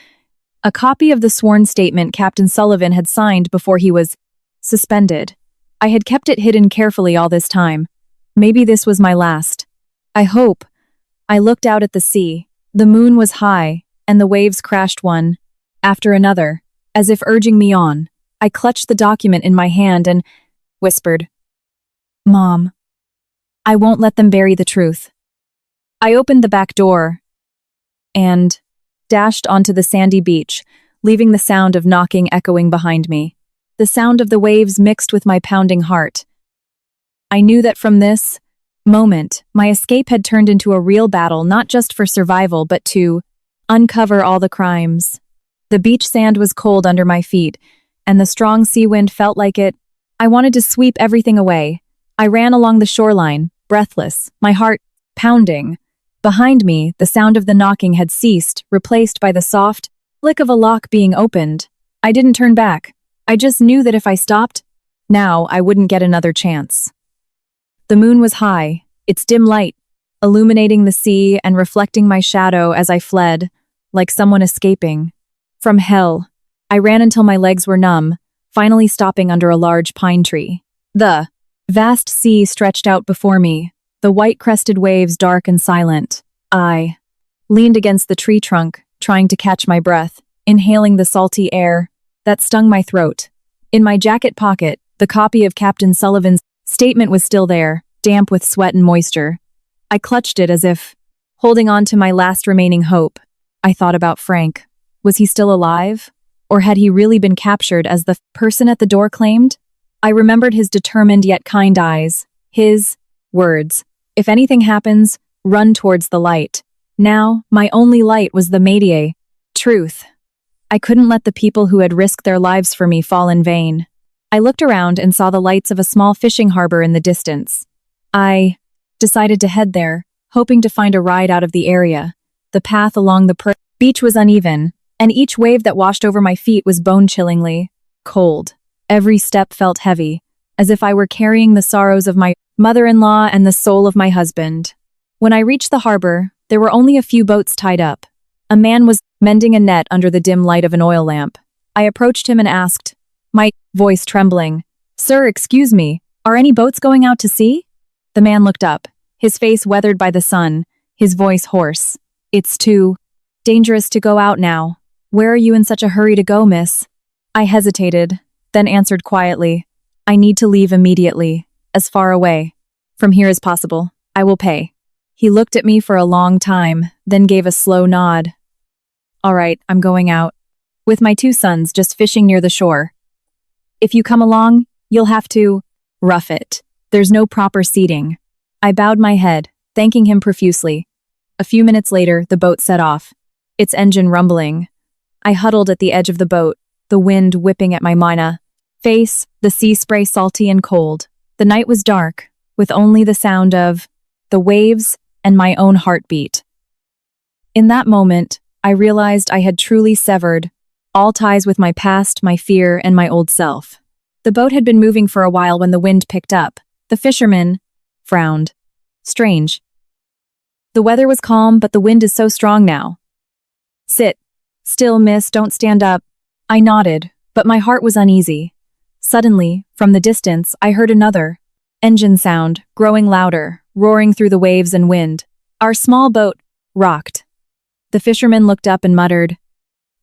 a copy of the sworn statement Captain Sullivan had signed before he was suspended. I had kept it hidden carefully all this time. Maybe this was my last. I hope. I looked out at the sea. The moon was high, and the waves crashed one after another, as if urging me on. I clutched the document in my hand and whispered, Mom, I won't let them bury the truth. I opened the back door and dashed onto the sandy beach, leaving the sound of knocking echoing behind me. The sound of the waves mixed with my pounding heart. I knew that from this moment, my escape had turned into a real battle, not just for survival, but to uncover all the crimes. The beach sand was cold under my feet, and the strong sea wind felt like it. I wanted to sweep everything away. I ran along the shoreline, breathless, my heart pounding. Behind me, the sound of the knocking had ceased, replaced by the soft click of a lock being opened. I didn't turn back. I just knew that if I stopped, now I wouldn't get another chance. The moon was high, its dim light illuminating the sea and reflecting my shadow as I fled, like someone escaping from hell. I ran until my legs were numb, finally stopping under a large pine tree. The vast sea stretched out before me, the white-crested waves dark and silent. I leaned against the tree trunk, trying to catch my breath, inhaling the salty air that stung my throat. In my jacket pocket, the copy of Captain Sullivan's statement was still there, damp with sweat and moisture. I clutched it as if holding on to my last remaining hope. I thought about Frank. Was he still alive? Or had he really been captured as the person at the door claimed? I remembered his determined yet kind eyes, his words. If anything happens, run towards the light. Now, my only light was the Mayday. Truth. I couldn't let the people who had risked their lives for me fall in vain. I looked around and saw the lights of a small fishing harbor in the distance. I decided to head there, hoping to find a ride out of the area. The path along the beach was uneven, and each wave that washed over my feet was bone-chillingly cold. Every step felt heavy, as if I were carrying the sorrows of my mother-in-law and the soul of my husband. When I reached the harbor, there were only a few boats tied up. A man was mending a net under the dim light of an oil lamp. I approached him and asked, my voice trembling, "Sir, excuse me, are any boats going out to sea?" The man looked up, his face weathered by the sun, his voice hoarse. "It's too dangerous to go out now. Where are you in such a hurry to go, miss?" I hesitated, then answered quietly, "I need to leave immediately, as far away from here as possible. I will pay." He looked at me for a long time, then gave a slow nod. "All right, I'm going out. With my 2 sons just fishing near the shore. If you come along, you'll have to rough it. There's no proper seating." I bowed my head, thanking him profusely. A few minutes later, the boat set off, its engine rumbling. I huddled at the edge of the boat, the wind whipping at my face, the sea spray salty and cold. The night was dark, with only the sound of the waves and my own heartbeat. In that moment, I realized I had truly severed all ties with my past, my fear, and my old self. The boat had been moving for a while when the wind picked up. The fisherman frowned. Strange. The weather was calm, but the wind is so strong now. "Sit still, miss, don't stand up." I nodded, but my heart was uneasy. Suddenly, from the distance, I heard another engine sound, growing louder, roaring through the waves and wind. Our small boat rocked. The fisherman looked up and muttered,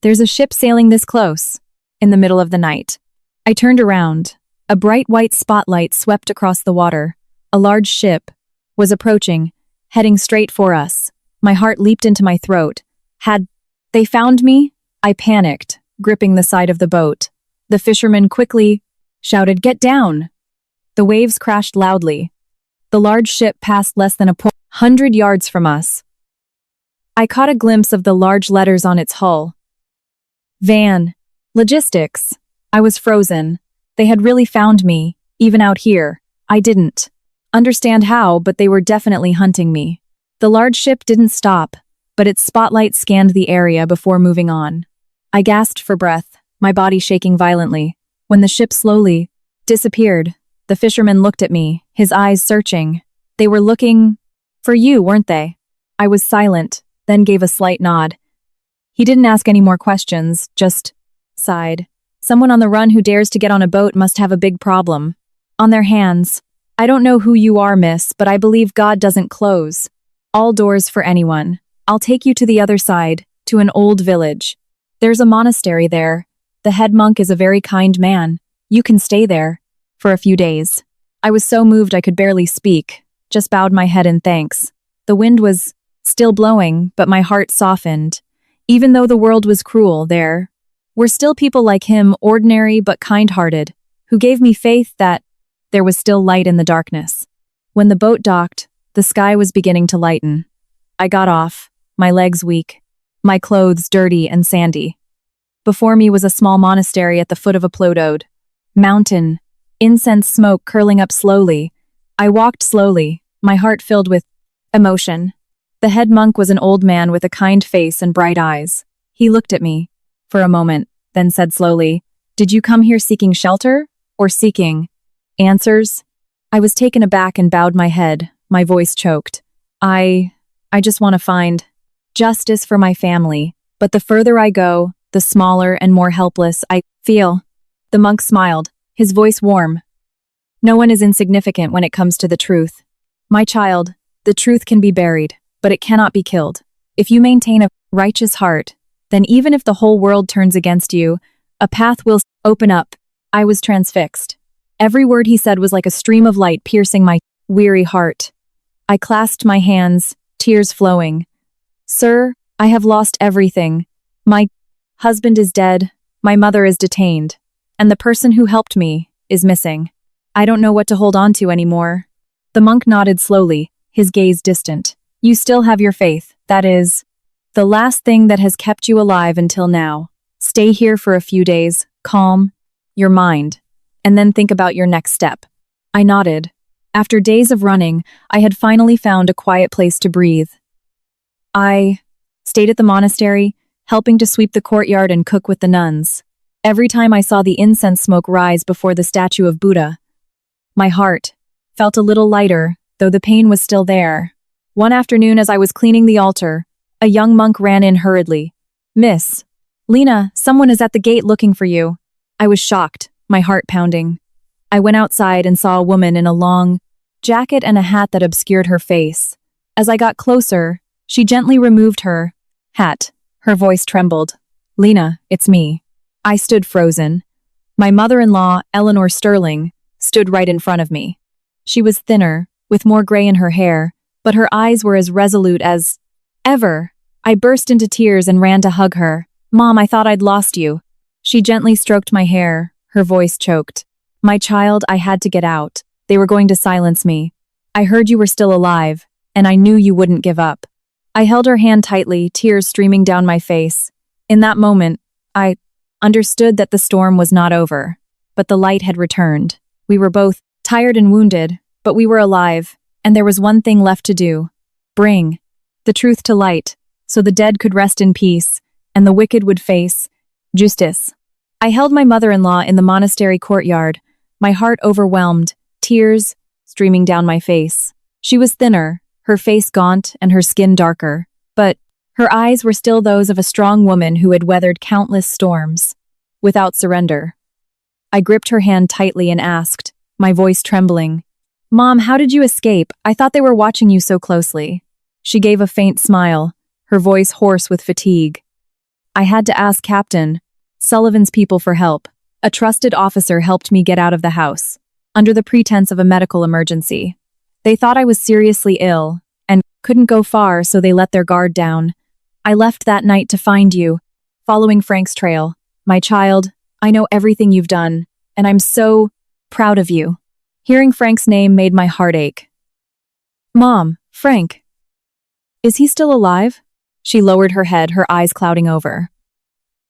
"There's a ship sailing this close," in the middle of the night. I turned around. A bright white spotlight swept across the water. A large ship was approaching, heading straight for us. My heart leaped into my throat. Had they found me? I panicked, gripping the side of the boat. The fisherman quickly shouted, "Get down!" The waves crashed loudly. The large ship passed less than 100 yards from us. I caught a glimpse of the large letters on its hull. Van. Logistics. I was frozen. They had really found me, even out here. I didn't understand how, but they were definitely hunting me. The large ship didn't stop, but its spotlight scanned the area before moving on. I gasped for breath, my body shaking violently. When the ship slowly disappeared, the fisherman looked at me, his eyes searching. They were looking for you, weren't they? I was silent, then gave a slight nod. He didn't ask any more questions, just sighed. Someone on the run who dares to get on a boat must have a big problem on their hands. I don't know who you are, miss, but I believe God doesn't close all doors for anyone. I'll take you to the other side, to an old village. There's a monastery there. The head monk is a very kind man. You can stay there for a few days. I was so moved I could barely speak, just bowed my head in thanks. The wind was still blowing, but my heart softened. Even though the world was cruel, there were still people like him, ordinary but kind-hearted, who gave me faith that there was still light in the darkness. When the boat docked, the sky was beginning to lighten. I got off, my legs weak, my clothes dirty and sandy. Before me was a small monastery at the foot of a plodode mountain, incense smoke curling up slowly. I walked slowly, my heart filled with emotion. The head monk was an old man with a kind face and bright eyes. He looked at me for a moment, then said slowly, "Did you come here seeking shelter or seeking answers?" I was taken aback and bowed my head, my voice choked. I just want to find justice for my family, but the further I go, the smaller and more helpless I feel. The monk smiled, his voice warm. "No one is insignificant when it comes to the truth. My child, the truth can be buried, but it cannot be killed. If you maintain a righteous heart, then even if the whole world turns against you, a path will open up. I was transfixed. Every word he said was like a stream of light piercing my weary heart. I clasped my hands, tears flowing. Sir, I have lost everything. My husband is dead, my mother is detained, and the person who helped me is missing. I don't know what to hold on to anymore. The monk nodded slowly, his gaze distant. You still have your faith, that is the last thing that has kept you alive until now. Stay here for a few days, calm your mind, and then think about your next step. I nodded. After days of running, I had finally found a quiet place to breathe. I stayed at the monastery, helping to sweep the courtyard and cook with the nuns. Every time I saw the incense smoke rise before the statue of Buddha, my heart felt a little lighter, though the pain was still there. One afternoon, as I was cleaning the altar, a young monk ran in hurriedly. Miss Lena, someone is at the gate looking for you. I was shocked, my heart pounding. I went outside and saw a woman in a long jacket and a hat that obscured her face. As I got closer, she gently removed her hat. Her voice trembled. Lena, it's me. I stood frozen. My mother-in-law, Eleanor Sterling, stood right in front of me. She was thinner, with more gray in her hair, but her eyes were as resolute as ever. I burst into tears and ran to hug her. Mom, I thought I'd lost you. She gently stroked my hair, her voice choked. My child, I had to get out. They were going to silence me. I heard you were still alive, and I knew you wouldn't give up. I held her hand tightly, tears streaming down my face. In that moment, I understood that the storm was not over, but the light had returned. We were both tired and wounded, but we were alive, and there was one thing left to do. Bring the truth to light, so the dead could rest in peace, and the wicked would face justice. I held my mother-in-law in the monastery courtyard, my heart overwhelmed, tears streaming down my face. She was thinner, her face gaunt and her skin darker, but her eyes were still those of a strong woman who had weathered countless storms without surrender. I gripped her hand tightly and asked, my voice trembling, Mom, how did you escape? I thought they were watching you so closely. She gave a faint smile, her voice hoarse with fatigue. I had to ask Captain Sullivan's people for help. A trusted officer helped me get out of the house, under the pretense of a medical emergency. They thought I was seriously ill, and couldn't go far, so they let their guard down. I left that night to find you, following Frank's trail. My child, I know everything you've done, and I'm so proud of you. Hearing Frank's name made my heart ache. Mom, Frank. Is he still alive? She lowered her head, her eyes clouding over.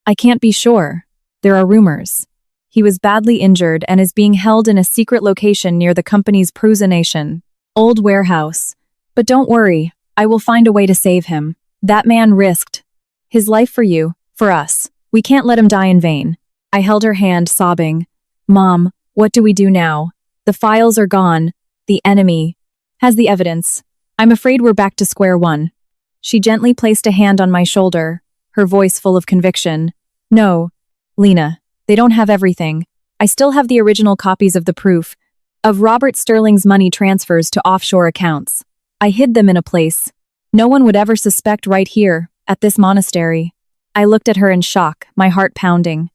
I can't be sure. There are rumors. He was badly injured and is being held in a secret location near the company's Prusonation old warehouse. But don't worry, I will find a way to save him. That man risked his life for you, for us. We can't let him die in vain. I held her hand, sobbing. Mom, what do we do now? The files are gone. The enemy has the evidence. I'm afraid we're back to square one. She gently placed a hand on my shoulder, her voice full of conviction. No, Lena, they don't have everything. I still have the original copies of the proof of Robert Sterling's money transfers to offshore accounts. I hid them in a place no one would ever suspect, right here, at this monastery. I looked at her in shock, my heart pounding.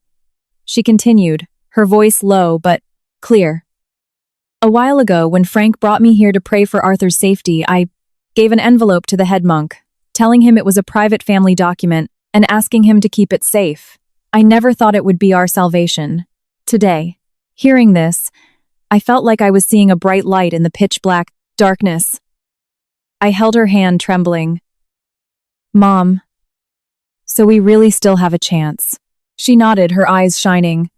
She continued, her voice low but clear. A while ago, when Frank brought me here to pray for Arthur's safety, I gave an envelope to the head monk, telling him it was a private family document and asking him to keep it safe. I never thought it would be our salvation. Today, hearing this, I felt like I was seeing a bright light in the pitch-black darkness. I held her hand, trembling. Mom, so we really still have a chance. She nodded, her eyes shining.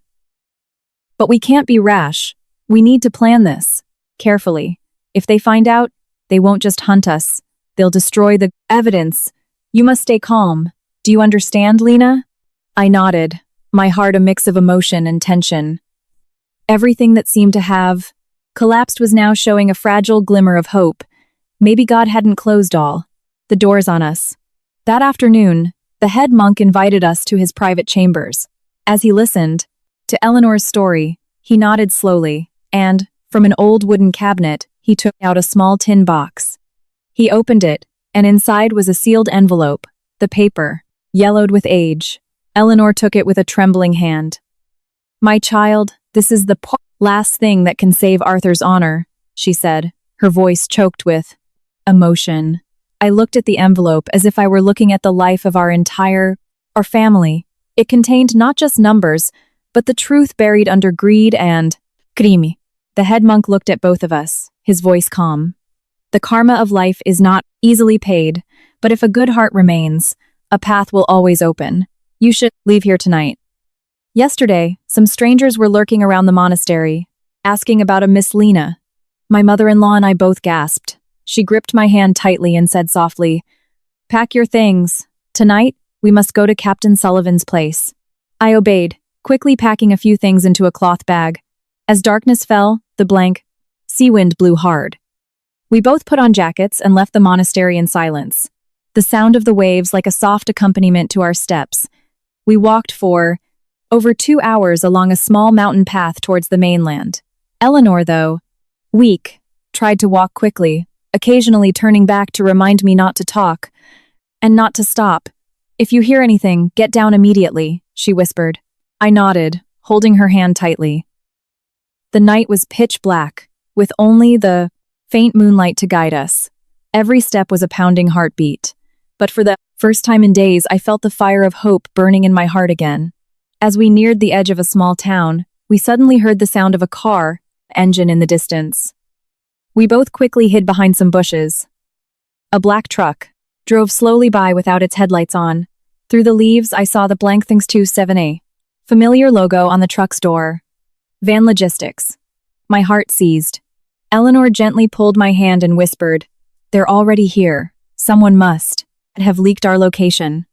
But we can't be rash. We need to plan this carefully. If they find out, they won't just hunt us. They'll destroy the evidence. You must stay calm. Do you understand, Lena? I nodded, my heart a mix of emotion and tension. Everything that seemed to have collapsed was now showing a fragile glimmer of hope. Maybe God hadn't closed all the doors on us. That afternoon, the head monk invited us to his private chambers. As he listened to Eleanor's story, he nodded slowly, and, from an old wooden cabinet, he took out a small tin box. He opened it, and inside was a sealed envelope, the paper, yellowed with age. Eleanor took it with a trembling hand. "My child, this is the last thing that can save Arthur's honor," she said, her voice choked with emotion. I looked at the envelope as if I were looking at the life of our family. It contained not just numbers, but the truth buried under greed and crimi. The head monk looked at both of us, his voice calm. "The karma of life is not easily paid, but if a good heart remains, a path will always open. You should leave here tonight." Yesterday, some strangers were lurking around the monastery, asking about a Miss Lena. My mother-in-law and I both gasped. She gripped my hand tightly and said softly, "Pack your things. Tonight, we must go to Captain Sullivan's place." I obeyed, quickly packing a few things into a cloth bag. As darkness fell, the sea wind blew hard. We both put on jackets and left the monastery in silence, the sound of the waves like a soft accompaniment to our steps. We walked for over 2 hours along a small mountain path towards the mainland. Eleanor, though, weak, tried to walk quickly, occasionally turning back to remind me not to talk and not to stop. "If you hear anything, get down immediately," she whispered. I nodded, holding her hand tightly. The night was pitch black, with only the faint moonlight to guide us. Every step was a pounding heartbeat. But for the first time in days, I felt the fire of hope burning in my heart again. As we neared the edge of a small town, we suddenly heard the sound of a car engine in the distance. We both quickly hid behind some bushes. A black truck drove slowly by without its headlights on. Through the leaves, I saw the blank Things 27A, familiar logo on the truck's door. Van Logistics. My heart seized. Eleanor gently pulled my hand and whispered, "They're already here. Someone must have leaked our location."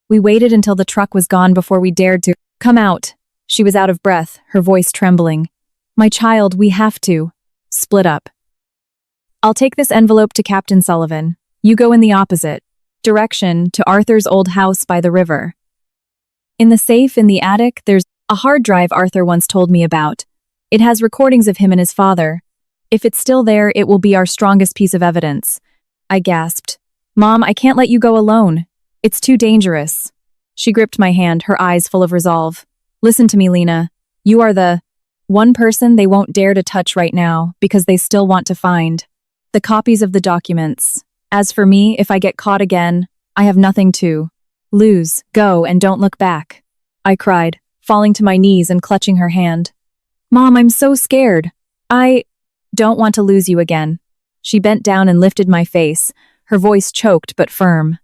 We waited until the truck was gone before we dared to come out. She was out of breath, her voice trembling. "My child, we have to split up. I'll take this envelope to Captain Sullivan. You go in the opposite direction to Arthur's old house by the river. In the safe in the attic, there's a hard drive Arthur once told me about. It has recordings of him and his father. If it's still there, it will be our strongest piece of evidence." I gasped. "Mom, I can't let you go alone. It's too dangerous." She gripped my hand, her eyes full of resolve. "Listen to me, Lena. You are the one person they won't dare to touch right now because they still want to find the copies of the documents. As for me, if I get caught again, I have nothing to lose. Go and don't look back," I cried, falling to my knees and clutching her hand. "Mom, I'm so scared. I don't want to lose you again." She bent down and lifted my face, her voice choked but firm.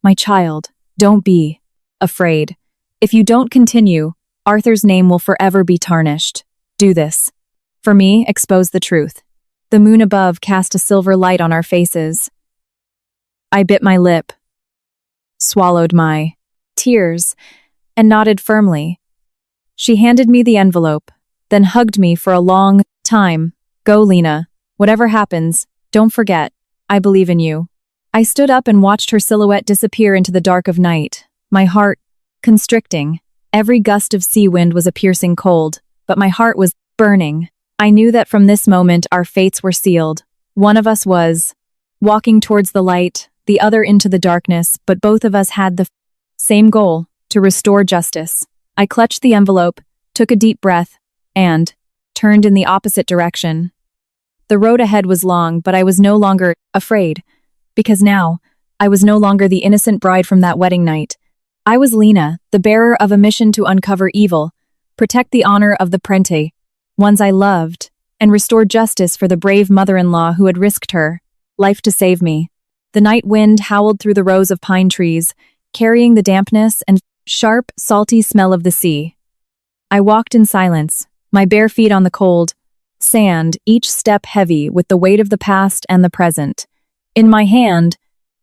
"My child, don't be afraid. If you don't continue, Arthur's name will forever be tarnished. Do this. For me, expose the truth." The moon above cast a silver light on our faces. I bit my lip, swallowed my tears, and nodded firmly. She handed me the envelope, then hugged me for a long time. "Go, Lena. Whatever happens, don't forget. I believe in you." I stood up and watched her silhouette disappear into the dark of night, my heart constricting. Every gust of sea wind was a piercing cold, but my heart was burning. I knew that from this moment our fates were sealed. One of us was walking towards the light, the other into the darkness, but both of us had the same goal, to restore justice. I clutched the envelope, took a deep breath, and turned in the opposite direction. The road ahead was long, but I was no longer afraid, because now I was no longer the innocent bride from that wedding night. I was Lena, the bearer of a mission to uncover evil, protect the honor of the Prente, ones I loved, and restore justice for the brave mother-in-law who had risked her life to save me. The night wind howled through the rows of pine trees, carrying the dampness and sharp, salty smell of the sea. I walked in silence, my bare feet on the cold sand, each step heavy with the weight of the past and the present. In my hand,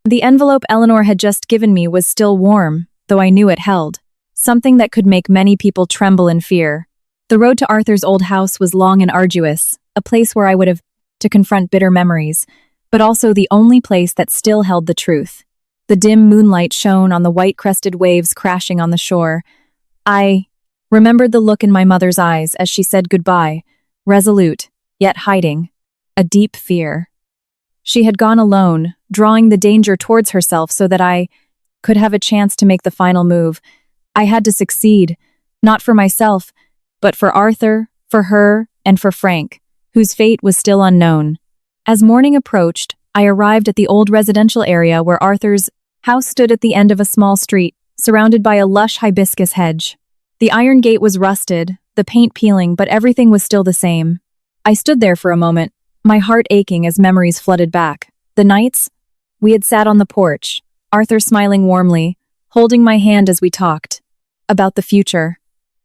the envelope Eleanor had just given me was still warm, though I knew it held something that could make many people tremble in fear. The road to Arthur's old house was long and arduous, a place where I would have to confront bitter memories, but also the only place that still held the truth. The dim moonlight shone on the white-crested waves crashing on the shore. I remembered the look in my mother's eyes as she said goodbye, resolute, yet hiding a deep fear. She had gone alone, drawing the danger towards herself so that I could have a chance to make the final move. I had to succeed, not for myself, but for Arthur, for her, and for Frank, whose fate was still unknown. As morning approached, I arrived at the old residential area where Arthur's house stood at the end of a small street, surrounded by a lush hibiscus hedge. The iron gate was rusted, the paint peeling, but everything was still the same. I stood there for a moment, my heart aching as memories flooded back. The nights we had sat on the porch, Arthur smiling warmly, holding my hand as we talked about the future.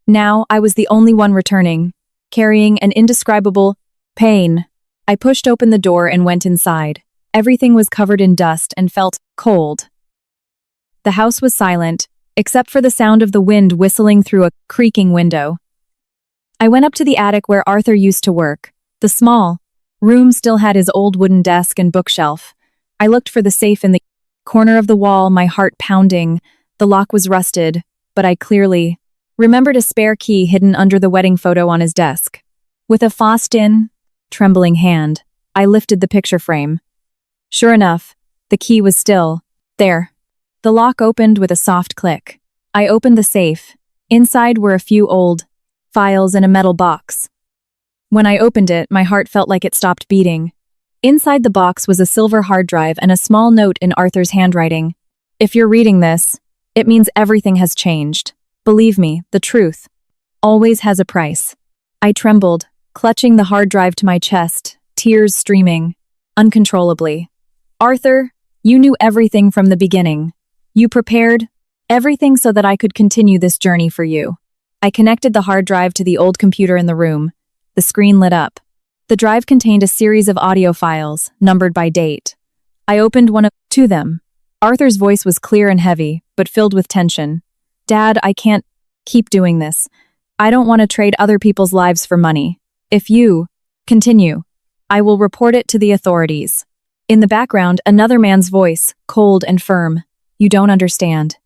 Now I was the only one returning, carrying an indescribable pain. I pushed open the door and went inside. Everything was covered in dust and felt cold. The house was silent, except for the sound of the wind whistling through a creaking window. I went up to the attic where Arthur used to work. The small room still had his old wooden desk and bookshelf. I looked for the safe in the corner of the wall, my heart pounding. The lock was rusted, but I clearly remembered a spare key hidden under the wedding photo on his desk. With a fast-in, trembling hand, I lifted the picture frame. Sure enough, the key was still there. The lock opened with a soft click. I opened the safe. Inside were a few old files in a metal box. When I opened it, my heart felt like it stopped beating. Inside the box was a silver hard drive and a small note in Arthur's handwriting. If you're reading this, it means everything has changed. Believe me, the truth always has a price. I trembled, clutching the hard drive to my chest, tears streaming uncontrollably. Arthur, you knew everything from the beginning. You prepared everything so that I could continue this journey for you. I connected the hard drive to the old computer in the room. The screen lit up. The drive contained a series of audio files, numbered by date. I opened one to them. Arthur's voice was clear and heavy, but filled with tension. Dad, I can't keep doing this. I don't want to trade other people's lives for money. If you continue, I will report it to the authorities. In the background, another man's voice, cold and firm. You don't understand.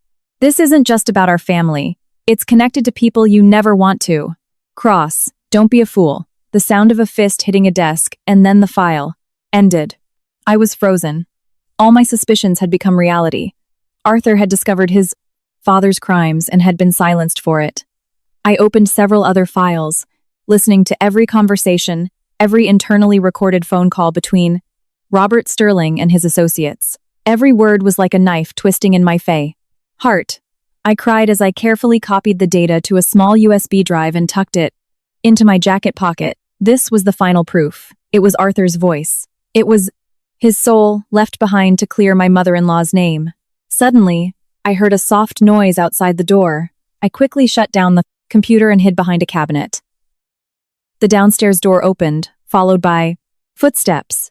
This isn't just about our family. It's connected to people you never want to cross. Don't be a fool. The sound of a fist hitting a desk, and then the file ended. I was frozen. All my suspicions had become reality. Arthur had discovered his father's crimes and had been silenced for it. I opened several other files, listening to every conversation, every internally recorded phone call between Robert Sterling and his associates. Every word was like a knife twisting in my heart. I cried as I carefully copied the data to a small USB drive and tucked it into my jacket pocket. This was the final proof. It was Arthur's voice. It was his soul left behind to clear my mother-in-law's name. Suddenly, I heard a soft noise outside the door. I quickly shut down the computer and hid behind a cabinet. The downstairs door opened, followed by footsteps.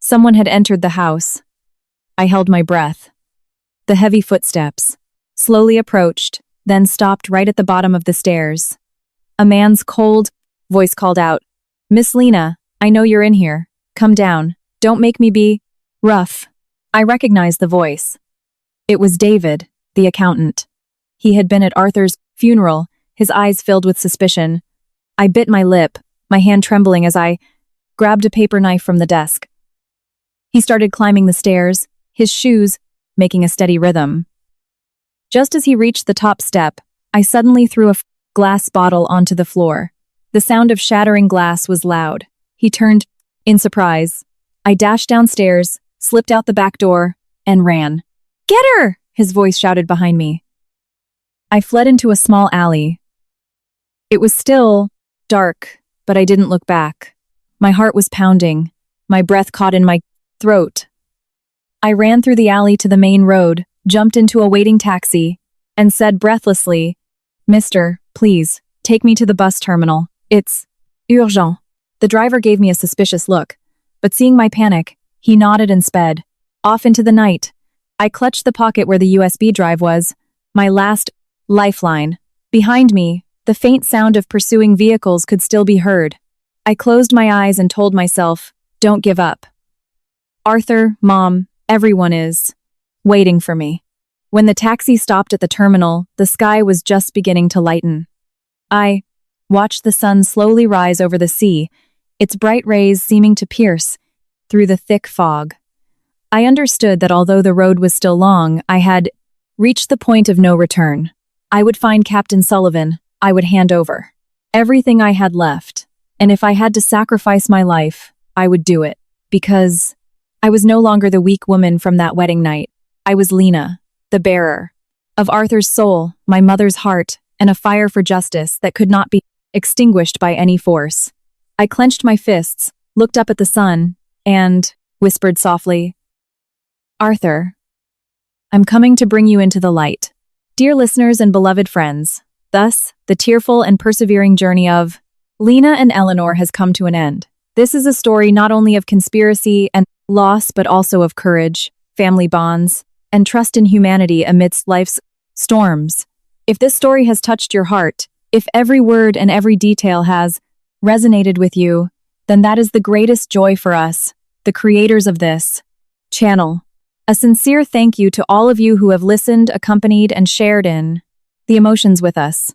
Someone had entered the house. I held my breath. The heavy footsteps slowly approached, then stopped right at the bottom of the stairs. A man's cold voice called out, "Miss Lena, I know you're in here. Come down. Don't make me be rough." I recognized the voice. It was David, the accountant. He had been at Arthur's funeral, his eyes filled with suspicion. I bit my lip, my hand trembling as I grabbed a paper knife from the desk. He started climbing the stairs, his shoes making a steady rhythm. Just as he reached the top step, I suddenly threw a glass bottle onto the floor. The sound of shattering glass was loud. He turned in surprise. I dashed downstairs, slipped out the back door, and ran. "Get her!" his voice shouted behind me. I fled into a small alley. It was still dark, but I didn't look back. My heart was pounding. My breath caught in my throat. I ran through the alley to the main road, jumped into a waiting taxi, and said breathlessly, "Mister, please, take me to the bus terminal. It's urgent." The driver gave me a suspicious look, but seeing my panic, he nodded and sped off into the night. I clutched the pocket where the USB drive was, my last lifeline. Behind me, the faint sound of pursuing vehicles could still be heard. I closed my eyes and told myself, "Don't give up. Arthur, Mom, everyone is waiting for me." When the taxi stopped at the terminal, the sky was just beginning to lighten. I watched the sun slowly rise over the sea, its bright rays seeming to pierce through the thick fog. I understood that although the road was still long, I had reached the point of no return. I would find Captain Sullivan. I would hand over everything I had left. And if I had to sacrifice my life, I would do it. Because I was no longer the weak woman from that wedding night. I was Lena, the bearer of Arthur's soul, my mother's heart, and a fire for justice that could not be extinguished by any force. I clenched my fists, looked up at the sun, and whispered softly, "Arthur, I'm coming to bring you into the light." Dear listeners and beloved friends, thus, the tearful and persevering journey of Lena and Eleanor has come to an end. This is a story not only of conspiracy and loss, but also of courage, family bonds, and trust in humanity amidst life's storms. If this story has touched your heart, if every word and every detail has resonated with you, then that is the greatest joy for us, the creators of this channel. A sincere thank you to all of you who have listened, accompanied, and shared in the emotions with us.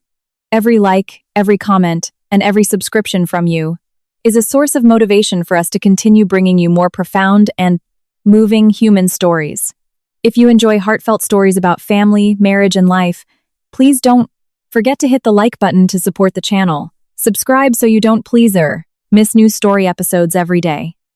Every like, every comment, and every subscription from you is a source of motivation for us to continue bringing you more profound and moving human stories. If you enjoy heartfelt stories about family, marriage, and life, please don't forget to hit the like button to support the channel. Subscribe so you don't miss new story episodes every day.